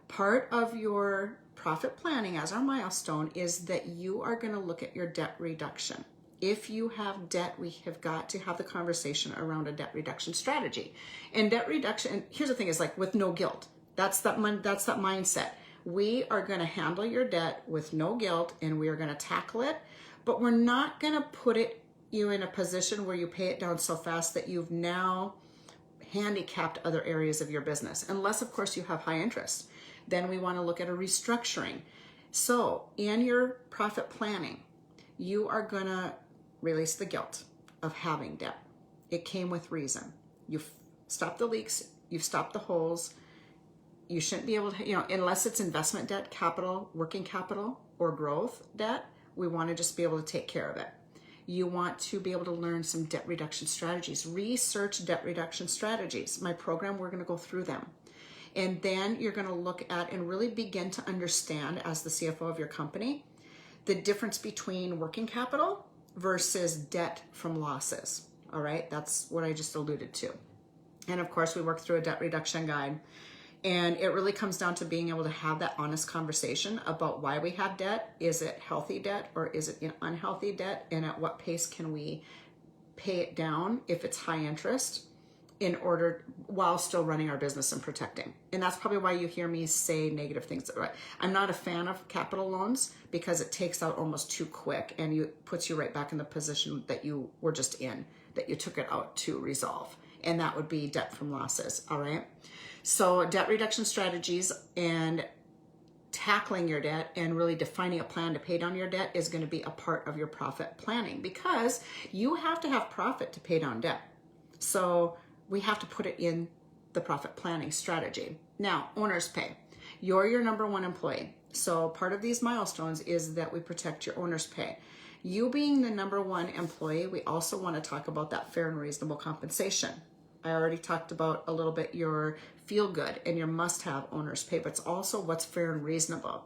Part of your profit planning as our milestone is that you are going to look at your debt reduction. If you have debt, we have got to have the conversation around a debt reduction strategy. And debt reduction, here's the thing, is like with no guilt. That's that mindset. We are going to handle your debt with no guilt, and we are going to tackle it, but we're not going to put you in a position where you pay it down so fast that you've now handicapped other areas of your business, unless of course you have high interest. Then we want to look at a restructuring. So in your profit planning, you are going to release the guilt of having debt. It came with reason. You've stopped the leaks, you've stopped the holes. You shouldn't be able to, unless it's investment debt, capital, working capital, or growth debt, we want to just be able to take care of it. You want to be able to learn some debt reduction strategies. Research debt reduction strategies. My program, we're going to go through them. And then you're going to look at and really begin to understand, as the CFO of your company, the difference between working capital versus debt from losses. All right, that's what I just alluded to. And of course, we work through a debt reduction guide. And it really comes down to being able to have that honest conversation about why we have debt. Is it healthy debt or is it unhealthy debt? And at what pace can we pay it down if it's high interest, in order while still running our business and protecting. And that's probably why you hear me say negative things. I'm not a fan of capital loans because it takes out almost too quick and puts you right back in the position that you were just in, that you took it out to resolve. And that would be debt from losses. All right. So debt reduction strategies and tackling your debt and really defining a plan to pay down your debt is going to be a part of your profit planning, because you have to have profit to pay down debt. So we have to put it in the profit planning strategy. Now, owner's pay. You're your number one employee. So part of these milestones is that we protect your owner's pay. You being the number one employee, we also want to talk about that fair and reasonable compensation. I already talked about a little bit your feel good and your must-have owner's pay, but it's also what's fair and reasonable.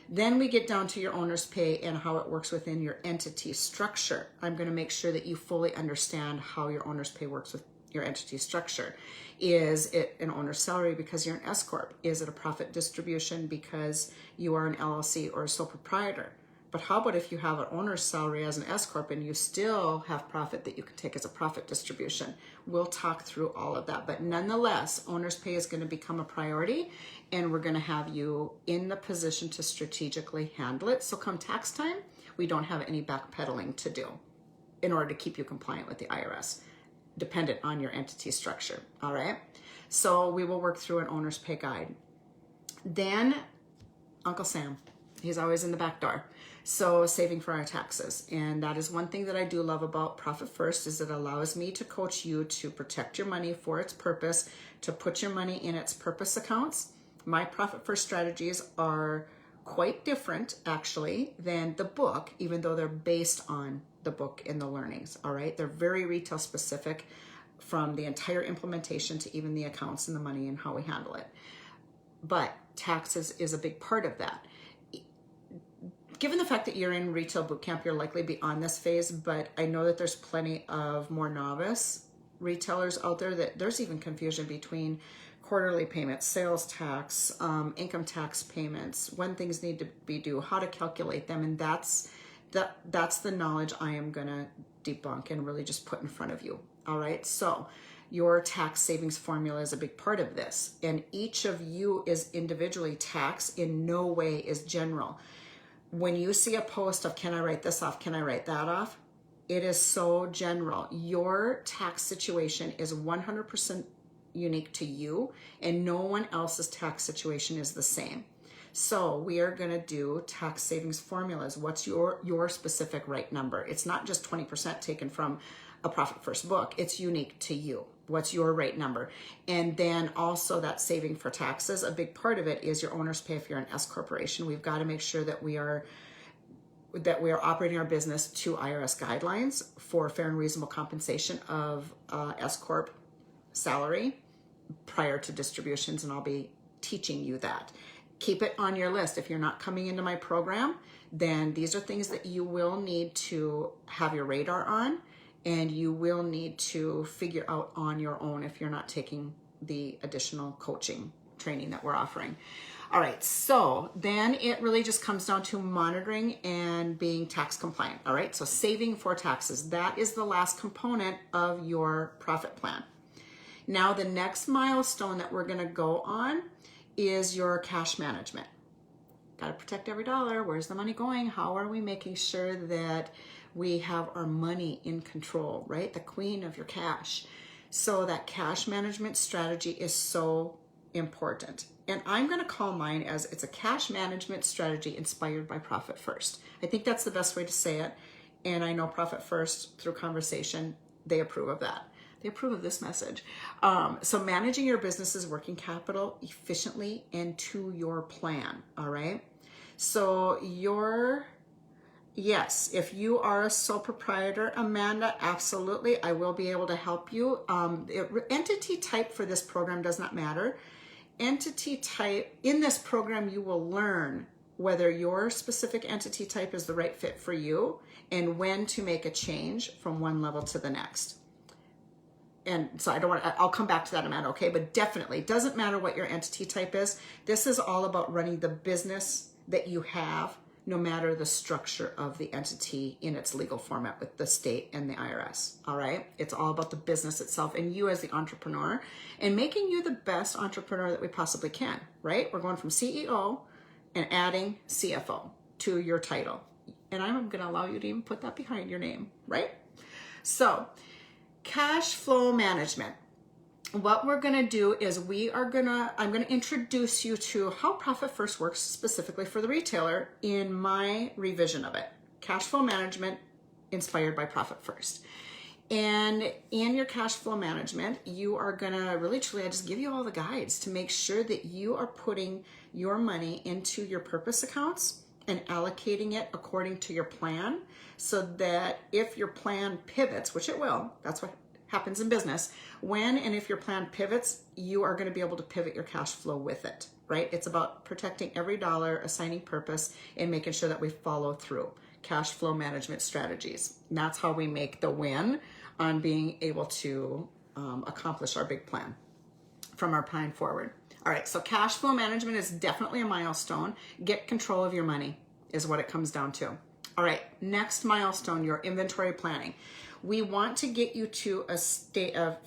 Then we get down to your owner's pay and how it works within your entity structure. I'm going to make sure that you fully understand how your owner's pay works with your entity structure. Is it an owner's salary because you're an S Corp? Is it a profit distribution because you are an LLC or a sole proprietor? But how about if you have an owner's salary as an S Corp and you still have profit that you can take as a profit distribution? We'll talk through all of that. But nonetheless, owner's pay is going to become a priority, and we're going to have you in the position to strategically handle it. So come tax time, we don't have any backpedaling to do in order to keep you compliant with the IRS, dependent on your entity structure. All right. So we will work through an owner's pay guide. Then Uncle Sam, He's always in the back door. So saving for our taxes. And that is one thing that I do love about Profit First is it allows me to coach you to protect your money for its purpose, to put your money in its purpose accounts. My Profit First strategies are quite different actually than the book, even though they're based on the book and the learnings. All right. They're very retail specific from the entire implementation to even the accounts and the money and how we handle it. But taxes is a big part of that. Given the fact that you're in retail bootcamp, you're likely beyond this phase, but I know that there's plenty of more novice retailers out there that there's even confusion between quarterly payments, sales tax, income tax payments, when things need to be due, how to calculate them. And that's the knowledge I am going to debunk and really just put in front of you. All right. So your tax savings formula is a big part of this. And each of you is individually taxed, in no way is general. When you see a post of, can I write this off? Can I write that off? It is so general. Your tax situation is 100% unique to you, and no one else's tax situation is the same. So we are going to do tax savings formulas. What's your specific right number? It's not just 20% taken from a Profit First book. It's unique to you. What's your right number? And then also that saving for taxes, a big part of it is your owner's pay if you're an S corporation. We've got to make sure that we are operating our business to IRS guidelines for fair and reasonable compensation of S corp salary prior to distributions, and I'll be teaching you that. Keep it on your list. If you're not coming into my program, then these are things that you will need to have your radar on, and you will need to figure out on your own if you're not taking the additional coaching training that we're offering. All right, so then it really just comes down to monitoring and being tax compliant. All right, so saving for taxes, that is the last component of your profit plan. Now, the next milestone that we're gonna go on is your cash management. Got to protect every dollar. Where's the money going? How are we making sure that we have our money in control, right? The queen of your cash. So that cash management strategy is so important. And I'm going to call mine as it's a cash management strategy inspired by Profit First. I think that's the best way to say it. And I know Profit First, through conversation, they approve of that. They approve of this message. So managing your business's working capital efficiently and to your plan, all right? So yes, if you are a sole proprietor, Amanda, absolutely, I will be able to help you. Entity type for this program does not matter. Entity type, in this program, you will learn whether your specific entity type is the right fit for you and when to make a change from one level to the next. And so I'll come back to that, Amanda, okay? But definitely, doesn't matter what your entity type is. This is all about running the business that you have, no matter the structure of the entity in its legal format with the state and the IRS, all right? It's all about the business itself and you as the entrepreneur and making you the best entrepreneur that we possibly can, right? We're going from CEO and adding CFO to your title. And I'm gonna allow you to even put that behind your name, right? So, cash flow management. What we're going to do is I'm going to introduce you to how Profit First works specifically for the retailer in my revision of it. Cash flow management inspired by Profit First. And in your cash flow management, you are going to really truly, I just give you all the guides to make sure that you are putting your money into your purpose accounts and allocating it according to your plan, so that if your plan pivots, which it will, that's what happens in business, when and if your plan pivots, you are going to be able to pivot your cash flow with it, right? It's about protecting every dollar, assigning purpose, and making sure that we follow through. Cash flow management strategies. And that's how we make the win on being able to accomplish our big plan from our plan forward. All right, so cash flow management is definitely a milestone. Get control of your money is what it comes down to. All right, next milestone, your inventory planning. We want to get you to a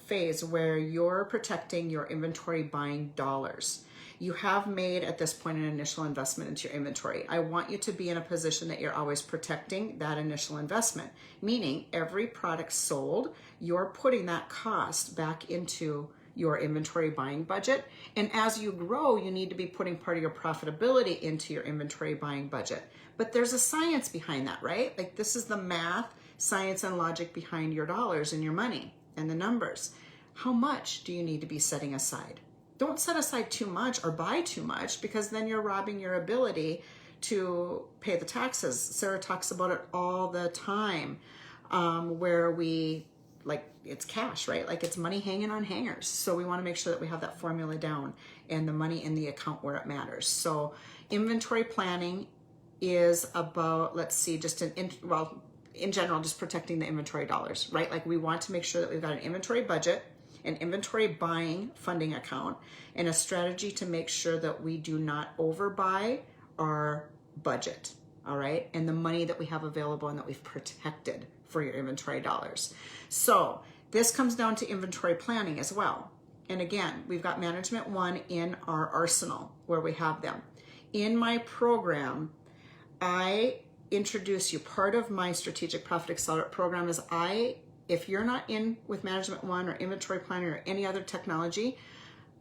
phase where you're protecting your inventory buying dollars. You have made at this point an initial investment into your inventory. I want you to be in a position that you're always protecting that initial investment, meaning every product sold, you're putting that cost back into your inventory buying budget. And as you grow, you need to be putting part of your profitability into your inventory buying budget. But there's a science behind that, right? Like this is the math, science, and logic behind your dollars and your money and the numbers. How much do you need to be setting aside? Don't set aside too much or buy too much, because then you're robbing your ability to pay the taxes. Sarah talks about it all the time, where we, like, it's cash, right? Like it's money hanging on hangers. So we want to make sure that we have that formula down and the money in the account where it matters. So inventory planning is about, let's see, just in general, just protecting the inventory dollars, right? Like we want to make sure that we've got an inventory budget, an inventory buying funding account, and a strategy to make sure that we do not overbuy our budget, all right? And the money that we have available and that we've protected for your inventory dollars. So this comes down to inventory planning as well. And again, we've got Management 1 in our arsenal where we have them. In my program, I introduce you, part of my Strategic Profit Accelerator program is if you're not in with Management 1 or inventory planning or any other technology,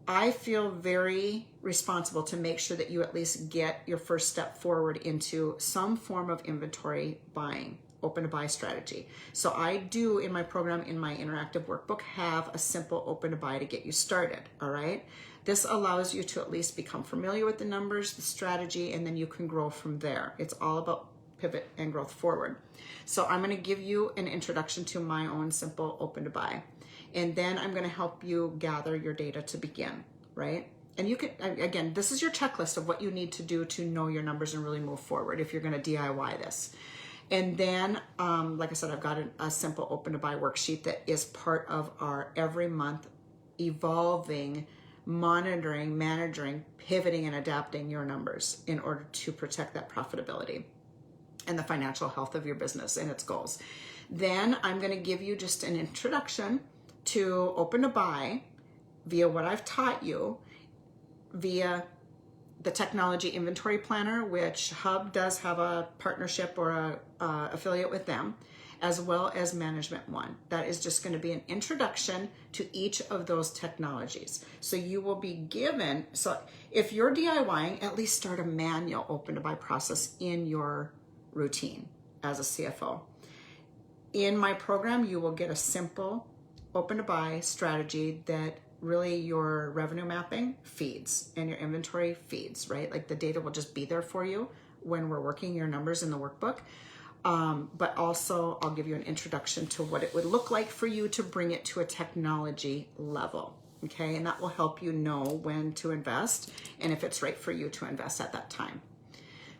I feel very responsible to make sure that you at least get your first step forward into some form of inventory buying, open to buy strategy. So I do in my program, in my interactive workbook, have a simple open to buy to get you started, all right? This allows you to at least become familiar with the numbers, the strategy, and then you can grow from there. It's all about pivot and growth forward. So I'm going to give you an introduction to my own simple open to buy. And then I'm going to help you gather your data to begin, right? And you can, again, this is your checklist of what you need to do to know your numbers and really move forward if you're going to DIY this. And then, like I said, I've got a simple open to buy worksheet that is part of our every month evolving, monitoring, managing, pivoting, and adapting your numbers in order to protect that profitability and the financial health of your business and its goals. Then I'm going to give you just an introduction to open to buy via what I've taught you, via the technology inventory planner, which Hub does have a partnership or a affiliate with them, as well as Management 1. That is just going to be an introduction to each of those technologies. So you will be given, so if you're DIYing, at least start a manual open to buy process in your routine as a CFO. In my program, you will get a simple open to buy strategy that really your revenue mapping feeds and your inventory feeds, right? Like the data will just be there for you when we're working your numbers in the workbook. But also I'll give you an introduction to what it would look like for you to bring it to a technology level. Okay. And that will help you know when to invest and if it's right for you to invest at that time.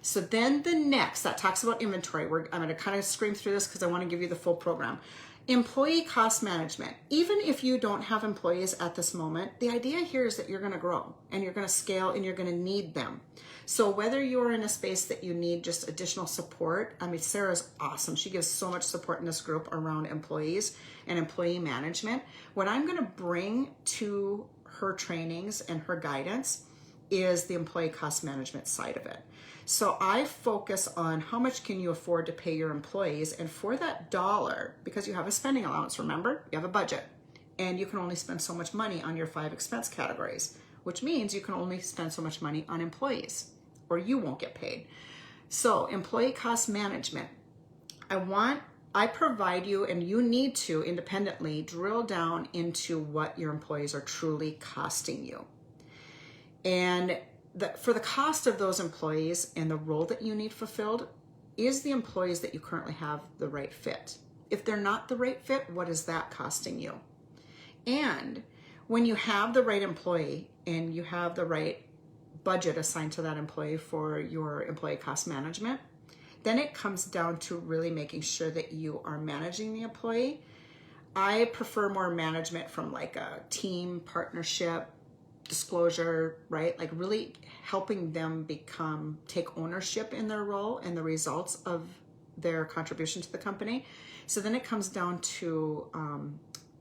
So then the next, that talks about inventory. I'm going to kind of scream through this because I want to give you the full program. Employee cost management. Even if you don't have employees at this moment, the idea here is that you're going to grow and you're going to scale and you're going to need them. So whether you're in a space that you need just additional support, I mean, Sarah's awesome. She gives so much support in this group around employees and employee management. What I'm going to bring to her trainings and her guidance is the employee cost management side of it. So I focus on how much can you afford to pay your employees, and for that dollar, because you have a spending allowance, remember, you have a budget, and you can only spend so much money on your 5 expense categories, which means you can only spend so much money on employees, or you won't get paid. So employee cost management, I provide you, and you need to independently drill down into what your employees are truly costing you. And for the cost of those employees and the role that you need fulfilled, is the employees that you currently have the right fit? If they're not the right fit, what is that costing you? And when you have the right employee and you have the right budget assigned to that employee for your employee cost management, then it comes down to really making sure that you are managing the employee. I prefer more management from like a team partnership, disclosure, right? Like really helping them take ownership in their role and the results of their contribution to the company. So then it comes down to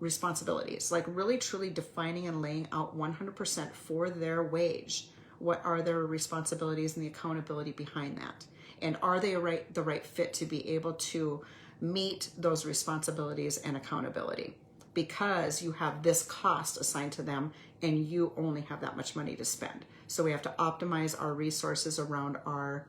responsibilities, like really truly defining and laying out 100% for their wage. What are their responsibilities and the accountability behind that? And are they the right fit to be able to meet those responsibilities and accountability? because you have this cost assigned to them and you only have that much money to spend. So we have to optimize our resources around our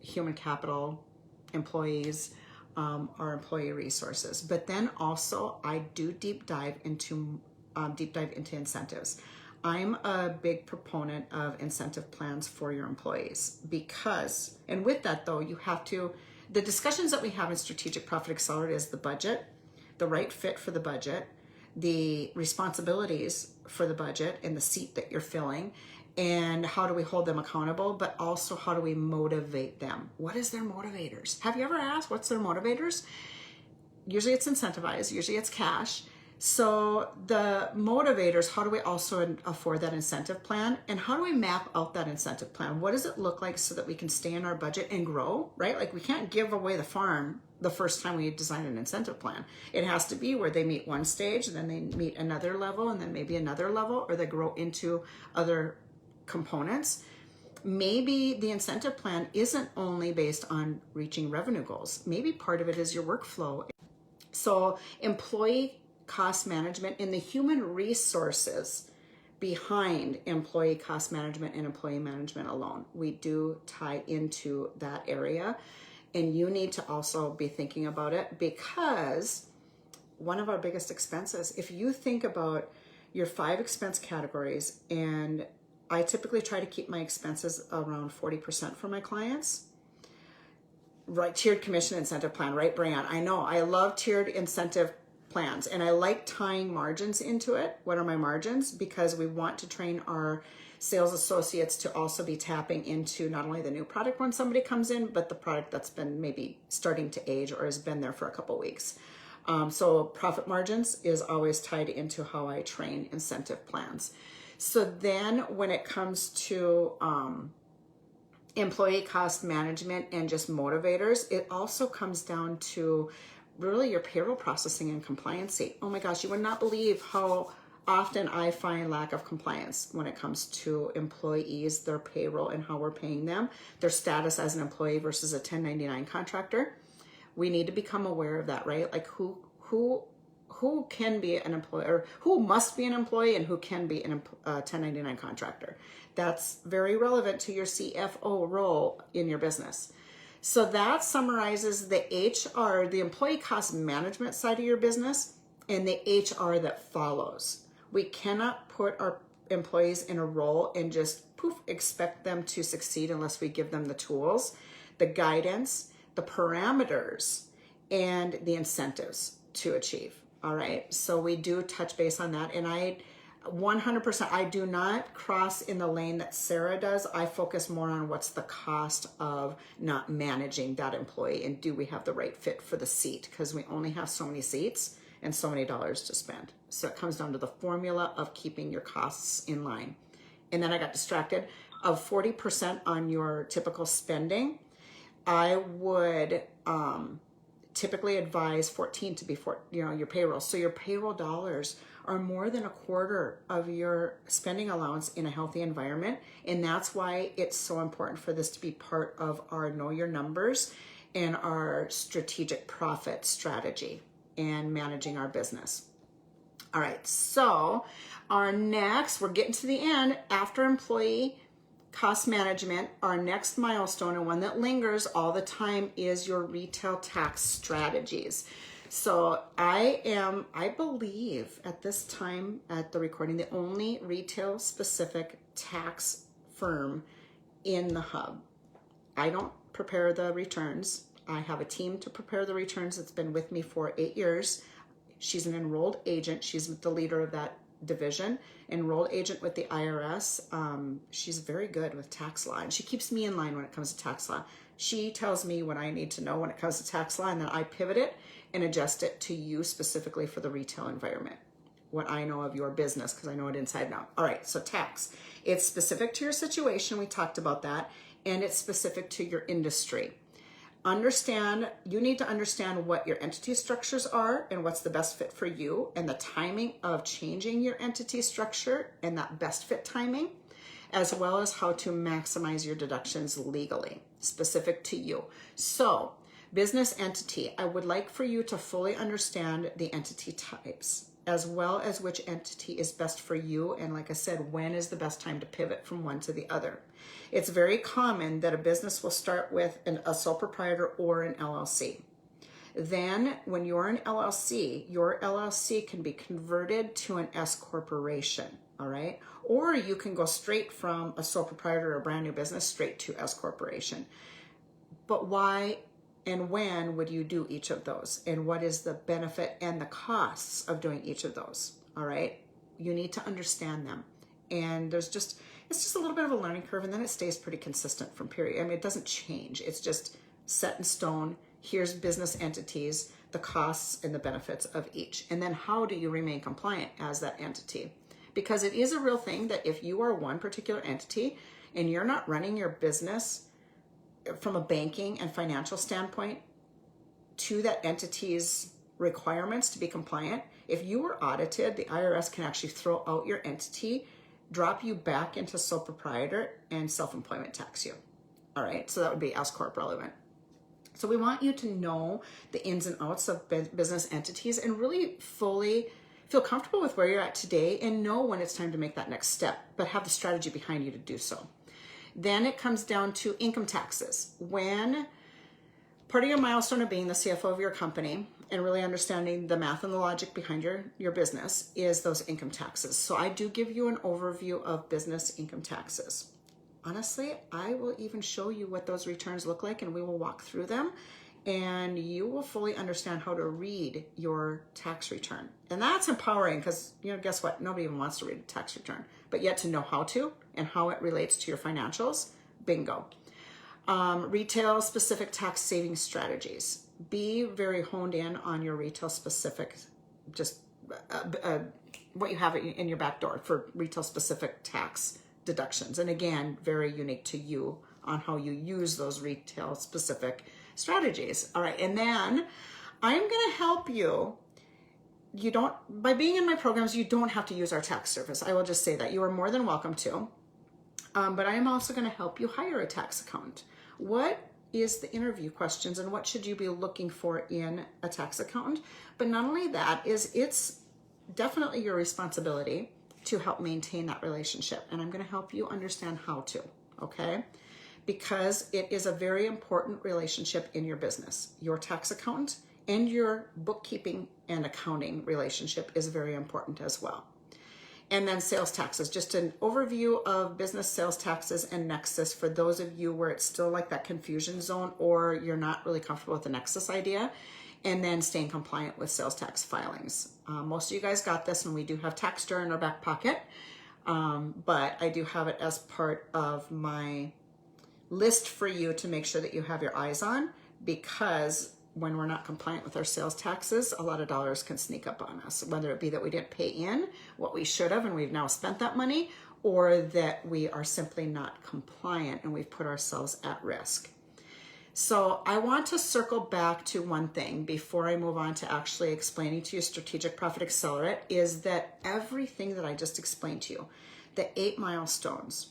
human capital, employees, our employee resources. But then also I do deep dive into incentives. I'm a big proponent of incentive plans for your employees because, and with that though, you have to, the discussions that we have in Strategic Profit Accelerator is the budget, the right fit for the budget, the responsibilities for the budget and the seat that you're filling, and how do we hold them accountable, but also how do we motivate them? What is their motivators? Have you ever asked what's their motivators? Usually it's incentivized, usually it's cash. So the motivators, how do we also afford that incentive plan? And how do we map out that incentive plan? What does it look like so that we can stay in our budget and grow, right? Like we can't give away the farm the first time we design an incentive plan. It has to be where they meet one stage, and then they meet another level, and then maybe another level, or they grow into other components. Maybe the incentive plan isn't only based on reaching revenue goals. Maybe part of it is your workflow. So employee cost management and the human resources behind employee cost management and employee management alone, we do tie into that area. And you need to also be thinking about it, because one of our biggest expenses, if you think about your 5 expense categories, and I typically try to keep my expenses around 40% for my clients. Right, tiered commission incentive plan, right, Brianne? I know, I love tiered incentive plans, and I like tying margins into it. What are my margins? Because we want to train our sales associates to also be tapping into not only the new product when somebody comes in, but the product that's been maybe starting to age or has been there for a couple weeks. So profit margins is always tied into how I train incentive plans. So then when it comes to employee cost management and just motivators, it also comes down to really your payroll processing and compliancy. Oh my gosh, you would not believe how often I find lack of compliance when it comes to employees, their payroll, and how we're paying them, their status as an employee versus a 1099 contractor. We need to become aware of that, right? Like who can be an employee, or who must be an employee, and who can be a 1099 contractor. That's very relevant to your CFO role in your business. So that summarizes the HR, the employee cost management side of your business, and the HR that follows. We cannot put our employees in a role and just poof, expect them to succeed unless we give them the tools, the guidance, the parameters, and the incentives to achieve. All right, so we do touch base on that, and I 100%, I do not cross in the lane that Sarah does. I focus more on what's the cost of not managing that employee, and do we have the right fit for the seat, because we only have so many seats and so many dollars to spend. So it comes down to the formula of keeping your costs in line. And then I got distracted. Of 40% on your typical spending, I would typically advise 14 to be your payroll. So your payroll dollars are more than a quarter of your spending allowance in a healthy environment. And that's why it's so important for this to be part of our know your numbers and our strategic profit strategy and managing our business. All right, so our next, we're getting to the end. After employee cost management, our next milestone, and one that lingers all the time, is your retail tax strategies. So I believe at this time at the recording, the only retail specific tax firm in the hub. I don't prepare the returns. I have a team to prepare the returns that's been with me for 8 years. She's an enrolled agent. She's the leader of that division, enrolled agent with the IRS. She's very good with tax law, and she keeps me in line when it comes to tax law. She tells me what I need to know when it comes to tax law, and then I pivot it and adjust it to you specifically for the retail environment, what I know of your business, because I know it inside and out. All right, so tax. It's specific to your situation. We talked about that, and it's specific to your industry. You need to understand what your entity structures are and what's the best fit for you, and the timing of changing your entity structure and that best fit timing, as well as how to maximize your deductions legally, specific to you. So, business entity, I would like for you to fully understand the entity types. as well as which entity is best for you. And like I said, when is the best time to pivot from one to the other? It's very common that a business will start with a sole proprietor or an LLC. Then when you're an LLC, your LLC can be converted to an S corporation, all right? Or you can go straight from a sole proprietor or a brand new business straight to S corporation. But why and when would you do each of those? And what is the benefit and the costs of doing each of those, all right? You need to understand them. And it's just a little bit of a learning curve, and then it stays pretty consistent from period. I mean, it doesn't change. It's just set in stone. Here's business entities, the costs and the benefits of each. And then how do you remain compliant as that entity? Because it is a real thing that if you are one particular entity and you're not running your business from a banking and financial standpoint to that entity's requirements to be compliant, if you were audited, the IRS can actually throw out your entity, drop you back into sole proprietor, and self-employment tax you. All right, so that would be S Corp relevant. So we want you to know the ins and outs of business entities and really fully feel comfortable with where you're at today and know when it's time to make that next step, but have the strategy behind you to do so. Then it comes down to income taxes. When part of your milestone of being the CFO of your company and really understanding the math and the logic behind your business is those income taxes. So I do give you an overview of business income taxes. Honestly, I will even show you what those returns look like, and we will walk through them, and you will fully understand how to read your tax return. And that's empowering because, guess what? Nobody even wants to read a tax return, but yet to know how to and how it relates to your financials, bingo. Retail specific tax saving strategies. Be very honed in on your retail specific, just what you have in your back door for retail specific tax deductions. And again, very unique to you on how you use those retail specific strategies. All right. And then I'm going to help you. By being in my programs, you don't have to use our tax service. I will just say that you are more than welcome to. But I am also going to help you hire a tax accountant. What is the interview questions and what should you be looking for in a tax accountant? But not only that, it's definitely your responsibility to help maintain that relationship. And I'm going to help you understand how to, okay? Because it is a very important relationship in your business. Your tax accountant and your bookkeeping and accounting relationship is very important as well. And then sales taxes, just an overview of business sales taxes and Nexus for those of you where it's still like that confusion zone or you're not really comfortable with the Nexus idea. And then staying compliant with sales tax filings. Most of you guys got this, and we do have Taxster in our back pocket, but I do have it as part of my list for you to make sure that you have your eyes on, because when we're not compliant with our sales taxes, a lot of dollars can sneak up on us, whether it be that we didn't pay in what we should have and we've now spent that money, or that we are simply not compliant and we've put ourselves at risk. So I want to circle back to one thing before I move on to actually explaining to you Strategic Profit Accelerate, is that everything that I just explained to you, the 8 milestones,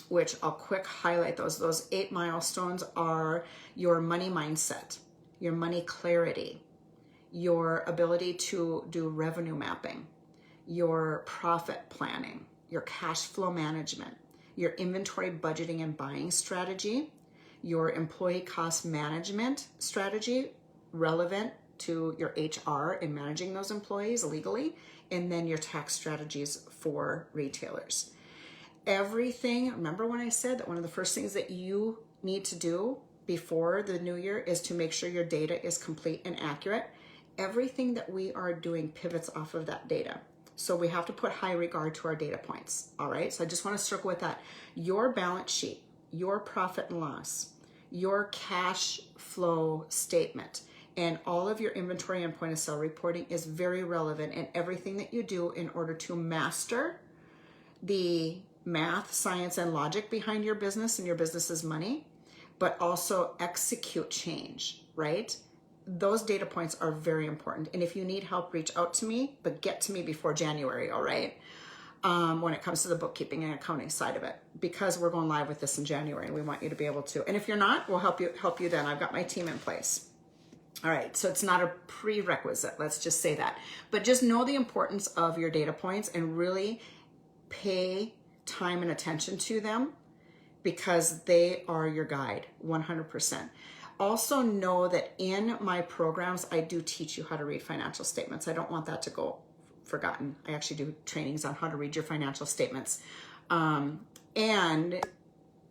which I'll quick highlight those 8 milestones are your money mindset, your money clarity, your ability to do revenue mapping, your profit planning, your cash flow management, your inventory budgeting and buying strategy, your employee cost management strategy relevant to your HR in managing those employees legally, and then your tax strategies for retailers. Everything, remember when I said that one of the first things that you need to do before the new year is to make sure your data is complete and accurate. Everything that we are doing pivots off of that data. So we have to put high regard to our data points, all right? So I just want to circle with that. Your balance sheet, your profit and loss, your cash flow statement, and all of your inventory and point of sale reporting is very relevant in everything that you do in order to master the math, science, and logic behind your business and your business's money, but also execute change, right? Those data points are very important. And if you need help, reach out to me, but get to me before January, all right? When it comes to the bookkeeping and accounting side of it, because we're going live with this in January and we want you to be able to. And if you're not, we'll help you then. I've got my team in place. All right, so it's not a prerequisite, let's just say that. But just know the importance of your data points and really pay time and attention to them because they are your guide, 100%. Also know that in my programs, I do teach you how to read financial statements. I don't want that to go forgotten. I actually do trainings on how to read your financial statements. And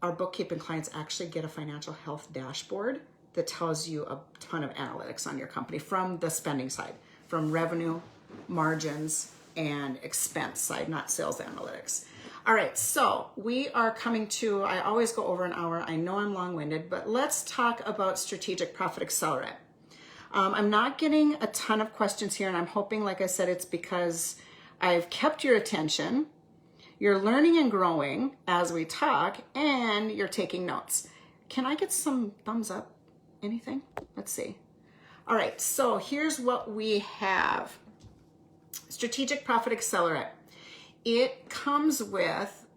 our bookkeeping clients actually get a financial health dashboard that tells you a ton of analytics on your company from the spending side, from revenue, margins, and expense side, not sales analytics. All right, so we are coming to, I always go over an hour. I know I'm long-winded, but let's talk about Strategic Profit Accelerate. I'm not getting a ton of questions here, and I'm hoping, like I said, it's because I've kept your attention. You're learning and growing as we talk, and you're taking notes. Can I get some thumbs up? Anything? Let's see. All right, so here's what we have. Strategic Profit Accelerate. It comes with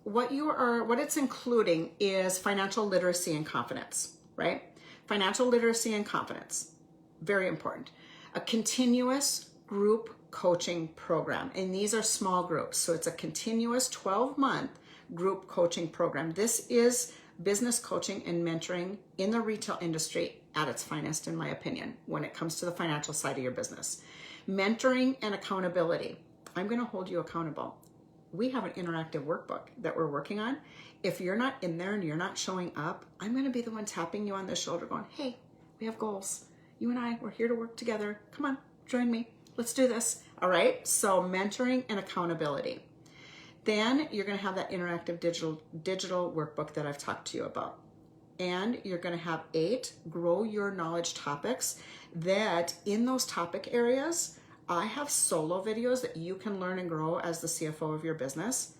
what it's including is financial literacy and confidence, right? Financial literacy and confidence, very important. A continuous group coaching program, and these are small groups. So it's a continuous 12-month group coaching program. This is business coaching and mentoring in the retail industry at its finest, in my opinion, when it comes to the financial side of your business. Mentoring and accountability. I'm going to hold you accountable. We have an interactive workbook that we're working on. If you're not in there and you're not showing up, I'm going to be the one tapping you on the shoulder going, hey, we have goals. You and I, we're here to work together. Come on, join me. Let's do this. All right. So mentoring and accountability. Then you're going to have that interactive digital workbook that I've talked to you about. And you're going to have 8 grow your knowledge topics that in those topic areas, I have solo videos that you can learn and grow as the CFO of your business.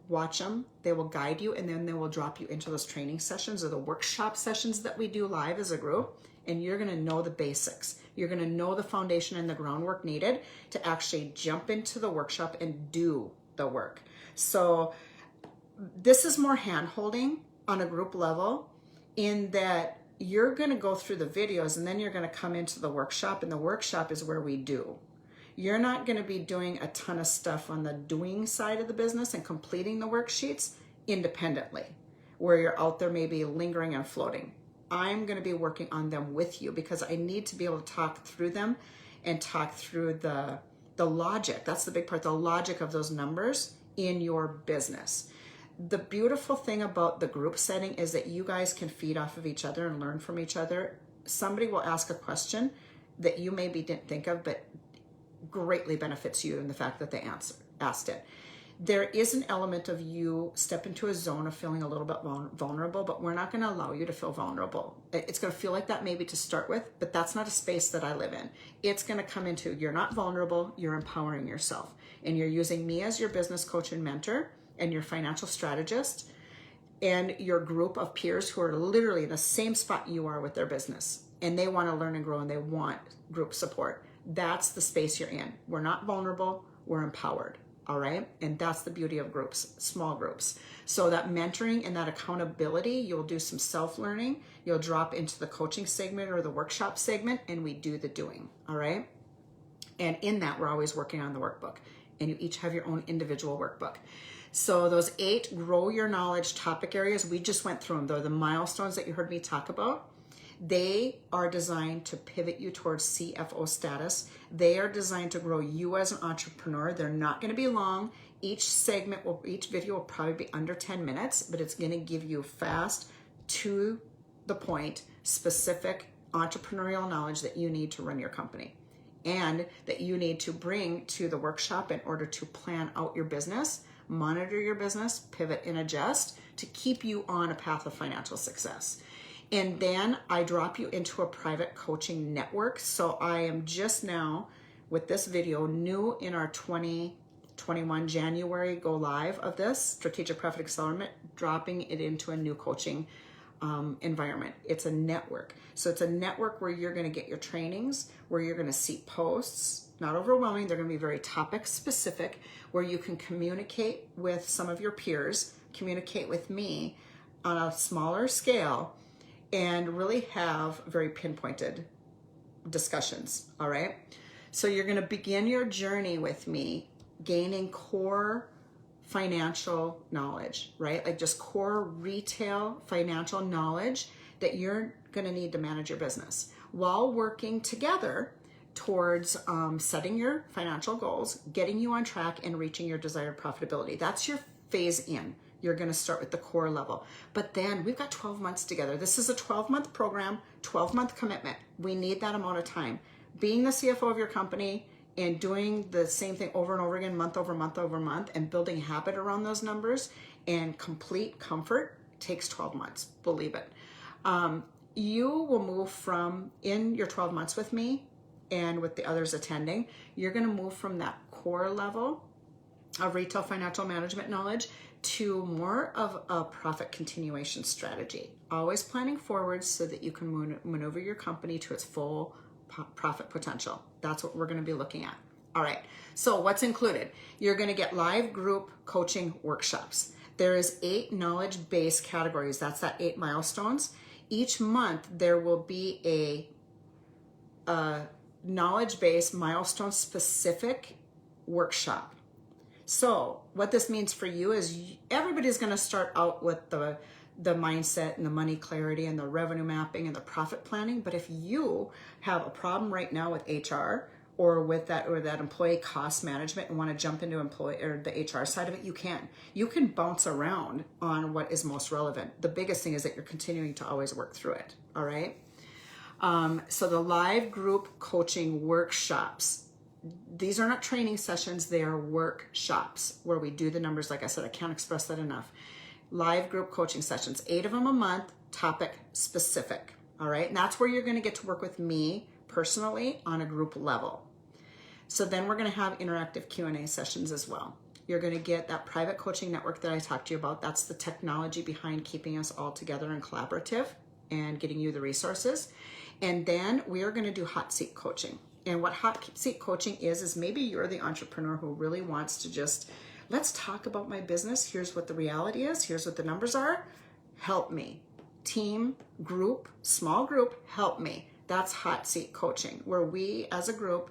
Watch them. They will guide you, and then they will drop you into those training sessions or the workshop sessions that we do live as a group. And you're going to know the basics. You're going to know the foundation and the groundwork needed to actually jump into the workshop and do the work. So this is more hand-holding on a group level in that you're going to go through the videos and then you're going to come into the workshop, and the workshop is where we do. You're not going to be doing a ton of stuff on the doing side of the business and completing the worksheets independently, where you're out there maybe lingering and floating. I'm going to be working on them with you because I need to be able to talk through them and talk through the logic. That's the big part, the logic of those numbers in your business. The beautiful thing about the group setting is that you guys can feed off of each other and learn from each other. Somebody will ask a question that you maybe didn't think of, but greatly benefits you in the fact that they asked it. There is an element of you step into a zone of feeling a little bit vulnerable, but we're not going to allow you to feel vulnerable. It's going to feel like that maybe to start with, but that's not a space that I live in. It's going to come into you're not vulnerable, you're empowering yourself, and you're using me as your business coach and mentor and your financial strategist and your group of peers who are literally in the same spot you are with their business, and they want to learn and grow and they want group support. That's the space you're in. We're not vulnerable, we're empowered. All right. And that's the beauty of groups, small groups. So that mentoring and that accountability, you'll do some self-learning. You'll drop into the coaching segment or the workshop segment, and we do the doing. All right. And in that, we're always working on the workbook, and you each have your own individual workbook. So those 8 grow your knowledge topic areas, we just went through them. They're the milestones that you heard me talk about. They are designed to pivot you towards CFO status. They are designed to grow you as an entrepreneur. They're not going to be long. Each video will probably be under 10 minutes, but it's going to give you fast, to the point, specific entrepreneurial knowledge that you need to run your company and that you need to bring to the workshop in order to plan out your business, monitor your business, pivot and adjust to keep you on a path of financial success. And then I drop you into a private coaching network. So I am just now, with this video, new in our 2021 January go live of this Strategic Profit Accelerate, dropping it into a new coaching environment. It's a network. So it's a network where you're going to get your trainings, where you're going to see posts, not overwhelming. They're going to be very topic specific, where you can communicate with some of your peers, communicate with me on a smaller scale, and really have very pinpointed discussions, all right? So you're going to begin your journey with me gaining core financial knowledge, right? Like just core retail financial knowledge that you're going to need to manage your business while working together towards setting your financial goals, getting you on track, and reaching your desired profitability. That's your phase in. You're going to start with the core level. But then we've got 12 months together. This is a 12-month program, 12-month commitment. We need that amount of time. Being the CFO of your company and doing the same thing over and over again, month over month over month, and building habit around those numbers and complete comfort takes 12 months, believe it. You will move from, in your 12 months with me and with the others attending, you're going to move from that core level of retail financial management knowledge to more of a profit continuation strategy. Always planning forward so that you can maneuver your company to its full profit potential. That's what we're going to be looking at. All right. So what's included? You're going to get live group coaching workshops. There is 8 knowledge-based categories. That's that 8 milestones. Each month there will be a knowledge-based milestone-specific workshop. So what this means for you is everybody's going to start out with the mindset and the money clarity and the revenue mapping and the profit planning. But if you have a problem right now with HR or with that employee cost management and want to jump into the HR side of it, you can bounce around on what is most relevant. The biggest thing is that you're continuing to always work through it. All right. So the live group coaching workshops, these are not training sessions, they are workshops where we do the numbers. Like I said, I can't express that enough. Live group coaching sessions, 8 of them a month, topic specific. All right. And that's where you're going to get to work with me personally on a group level. So then we're going to have interactive Q&A sessions as well. You're going to get that private coaching network that I talked to you about. That's the technology behind keeping us all together and collaborative and getting you the resources. And then we are going to do hot seat coaching. And what hot seat coaching is maybe you're the entrepreneur who really wants to just, let's talk about my business. Here's what the reality is. Here's what the numbers are. Help me. Team, group, small group, help me. That's hot seat coaching, where we as a group,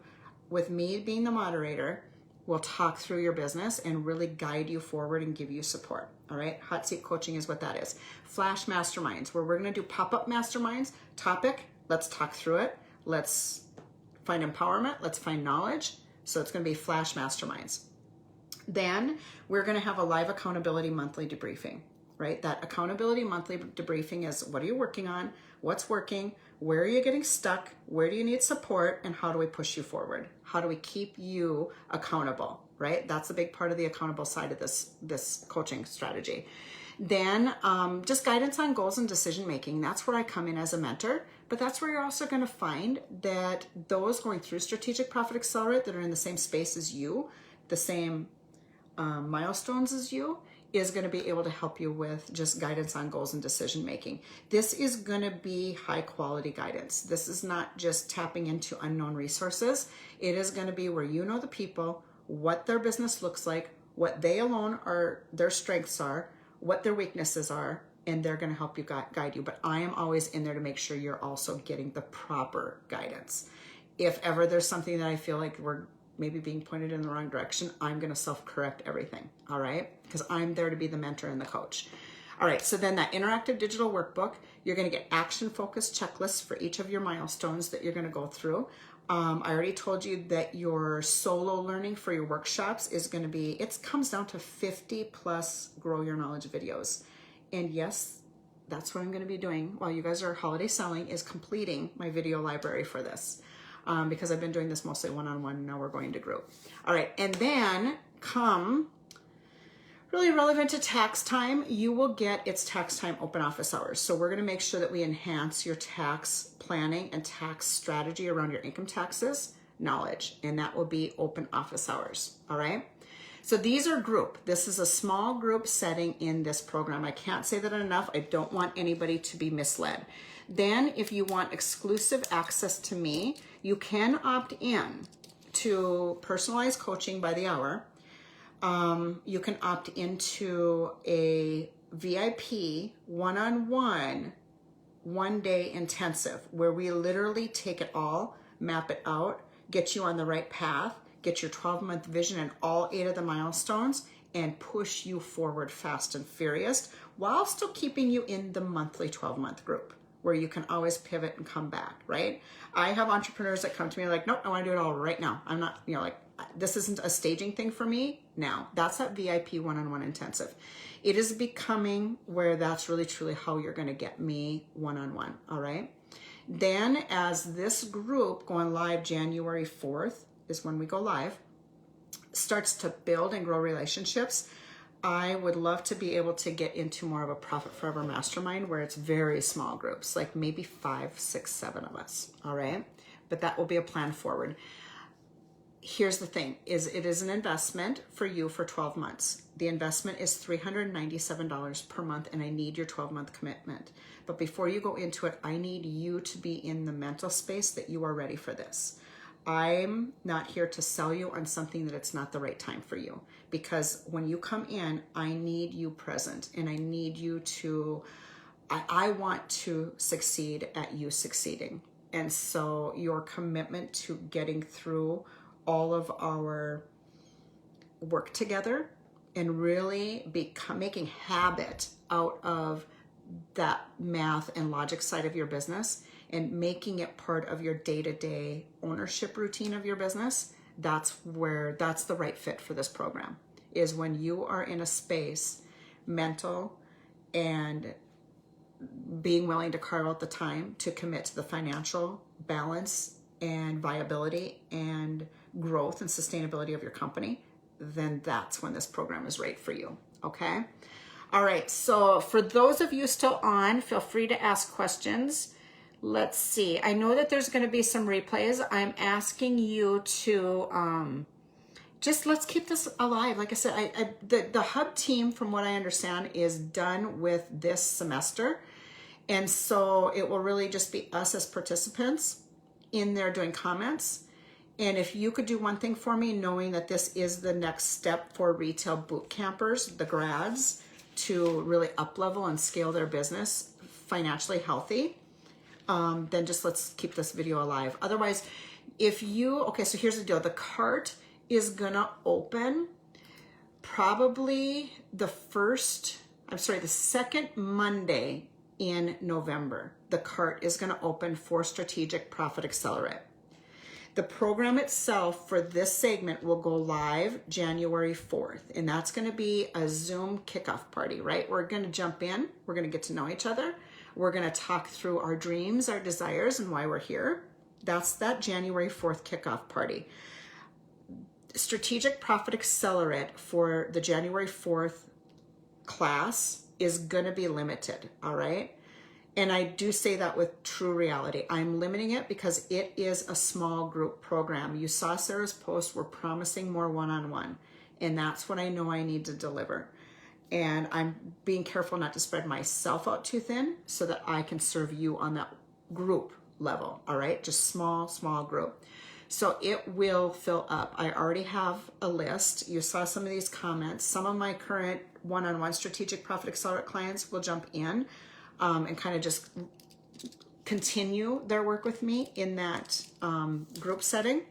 with me being the moderator, will talk through your business and really guide you forward and give you support. All right. Hot seat coaching is what that is. Flash masterminds, where we're going to do pop-up masterminds. Topic, let's talk through it. Let's find empowerment. Let's find knowledge. So it's going to be flash masterminds. Then we're going to have a live accountability monthly debriefing, right? That accountability monthly debriefing is, what are you working on? What's working? Where are you getting stuck? Where do you need support? And how do we push you forward? How do we keep you accountable, right? That's a big part of the accountable side of this coaching strategy. Then just guidance on goals and decision making. That's where I come in as a mentor, but that's where you're also going to find that those going through Strategic Profit Accelerate that are in the same space as you, the same milestones as you, is going to be able to help you with just guidance on goals and decision making. This is going to be high quality guidance. This is not just tapping into unknown resources. It is going to be where you know the people, what their business looks like, what they alone are, their strengths are, what their weaknesses are, and they're going to help you guide you. But I am always in there to make sure you're also getting the proper guidance. If ever there's something that I feel like we're maybe being pointed in the wrong direction, I'm going to self-correct everything. All right. Because I'm there to be the mentor and the coach. All right. So then that interactive digital workbook, you're going to get action focused checklists for each of your milestones that you're going to go through. I already told you that your solo learning for your workshops is going to be, it comes down to 50 plus grow your knowledge videos. And yes, that's what I'm going to be doing while you guys are holiday selling, is completing my video library for this. Because I've been doing this mostly one-on-one, now we're going to group. All right, and then come really relevant to tax time, you will get its tax time open office hours. So we're gonna make sure that we enhance your tax planning and tax strategy around your income taxes knowledge, and that will be open office hours, all right? So these are group. This is a small group setting in this program. I can't say that enough. I don't want anybody to be misled. Then if you want exclusive access to me, you can opt in to personalized coaching by the hour. You can opt into a VIP one-on-one, one-day intensive where we literally take it all map it out, get you on the right path, get your 12-month vision and all 8 of the milestones, and push you forward fast and furious while still keeping you in the monthly 12-month group where you can always pivot and come back, right? I have entrepreneurs that come to me like, nope, I want to do it all right now. I'm not, like, this isn't a staging thing for me now. That's that VIP one-on-one intensive. It is becoming where that's really truly how you're going to get me one-on-one, all right? Then as this group going live January 4th is when we go live, starts to build and grow relationships, I would love to be able to get into more of a Profit Forever mastermind where it's very small groups, like maybe 5, 6, 7 of us, all right? But that will be a plan forward. Here's the thing, is it is an investment for you for 12 months. The investment is $397 per month, and I need your 12-month commitment. But before you go into it, I need you to be in the mental space that you are ready for this. I'm not here to sell you on something that it's not the right time for you, because when you come in, I need you present, and I need you to, I want to succeed at you succeeding. And so your commitment to getting through all of our work together and really making habit out of that math and logic side of your business and making it part of your day-to-day ownership routine of your business, that's the right fit for this program, is when you are in a space, mental, and being willing to carve out the time to commit to the financial balance and viability and growth and sustainability of your company, then that's when this program is right for you, okay? All right, so for those of you still on, feel free to ask questions. Let's see. I know that there's going to be some replays. I'm asking you to just let's keep this alive. Like I said, the hub team, from what I understand, is done with this semester. And so it will really just be us as participants in there doing comments. And if you could do one thing for me, knowing that this is the next step for retail boot campers, the grads, to really up level and scale their business financially healthy, then just let's keep this video alive. Otherwise, okay, so here's the deal. The cart is gonna open probably the second Monday in November. The cart is gonna open for Strategic Profit Accelerate. The program itself for this segment will go live January 4th, and that's going to be a Zoom kickoff party, right? We're going to jump in, we're going to get to know each other, we're going to talk through our dreams, our desires, and why we're here. That's that January 4th kickoff party. Strategic Profit Accelerate for the January 4th class is going to be limited, all right? And I do say that with true reality. I'm limiting it because it is a small group program. You saw Sarah's post, we're promising more one-on-one. And that's what I know I need to deliver. And I'm being careful not to spread myself out too thin so that I can serve you on that group level, all right? Just small group. So it will fill up. I already have a list. You saw some of these comments. Some of my current one-on-one Strategic Profit Accelerate clients will jump in and kind of just continue their work with me in that group setting.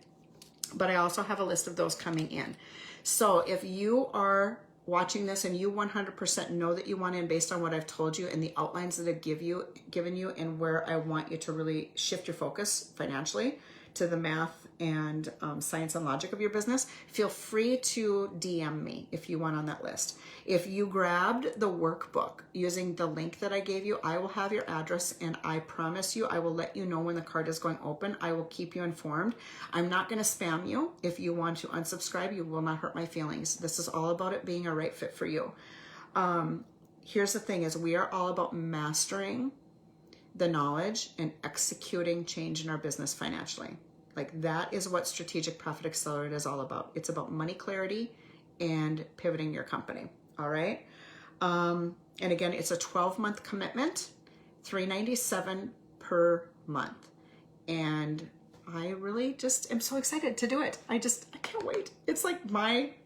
But I also have a list of those coming in. So if you are watching this and you 100% know that you want in based on what I've told you and the outlines that I've given you and where I want you to really shift your focus financially to the math and science and logic of your business, feel free to DM me if you want on that list. If you grabbed the workbook using the link that I gave you, I will have your address, and I promise you I will let you know when the card is going open. I will keep you informed. I'm not going to spam you. If you want to unsubscribe, you will not hurt my feelings. This is all about it being a right fit for you. Here's the thing is we are all about mastering the knowledge and executing change in our business financially. Like that is what Strategic Profit Accelerate is all about. It's about money clarity and pivoting your company. All right. And again, it's a 12-month commitment, $397 per month. And I really just am so excited to do it. I can't wait. It's like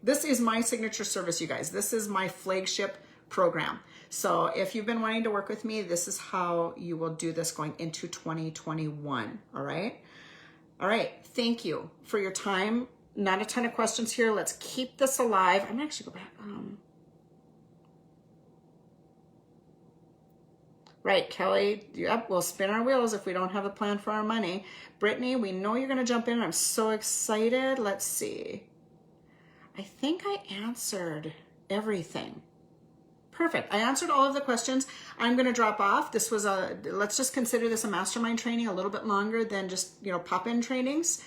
this is my signature service, you guys. This is my flagship program. So if you've been wanting to work with me, this is how you will do this going into 2021. All right. All right, thank you for your time. Not a ton of questions here. Let's keep this alive. I'm gonna actually go back. Right, Kelly, yep, we'll spin our wheels if we don't have a plan for our money. Brittany, we know you're gonna jump in. I'm so excited. Let's see. I think I answered everything. Perfect. I answered all of the questions. I'm going to drop off. This was let's just consider this a mastermind training, a little bit longer than just, pop-in trainings.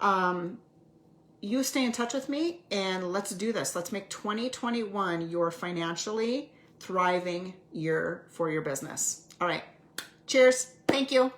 You stay in touch with me and let's do this. Let's make 2021 your financially thriving year for your business. All right. Cheers. Thank you.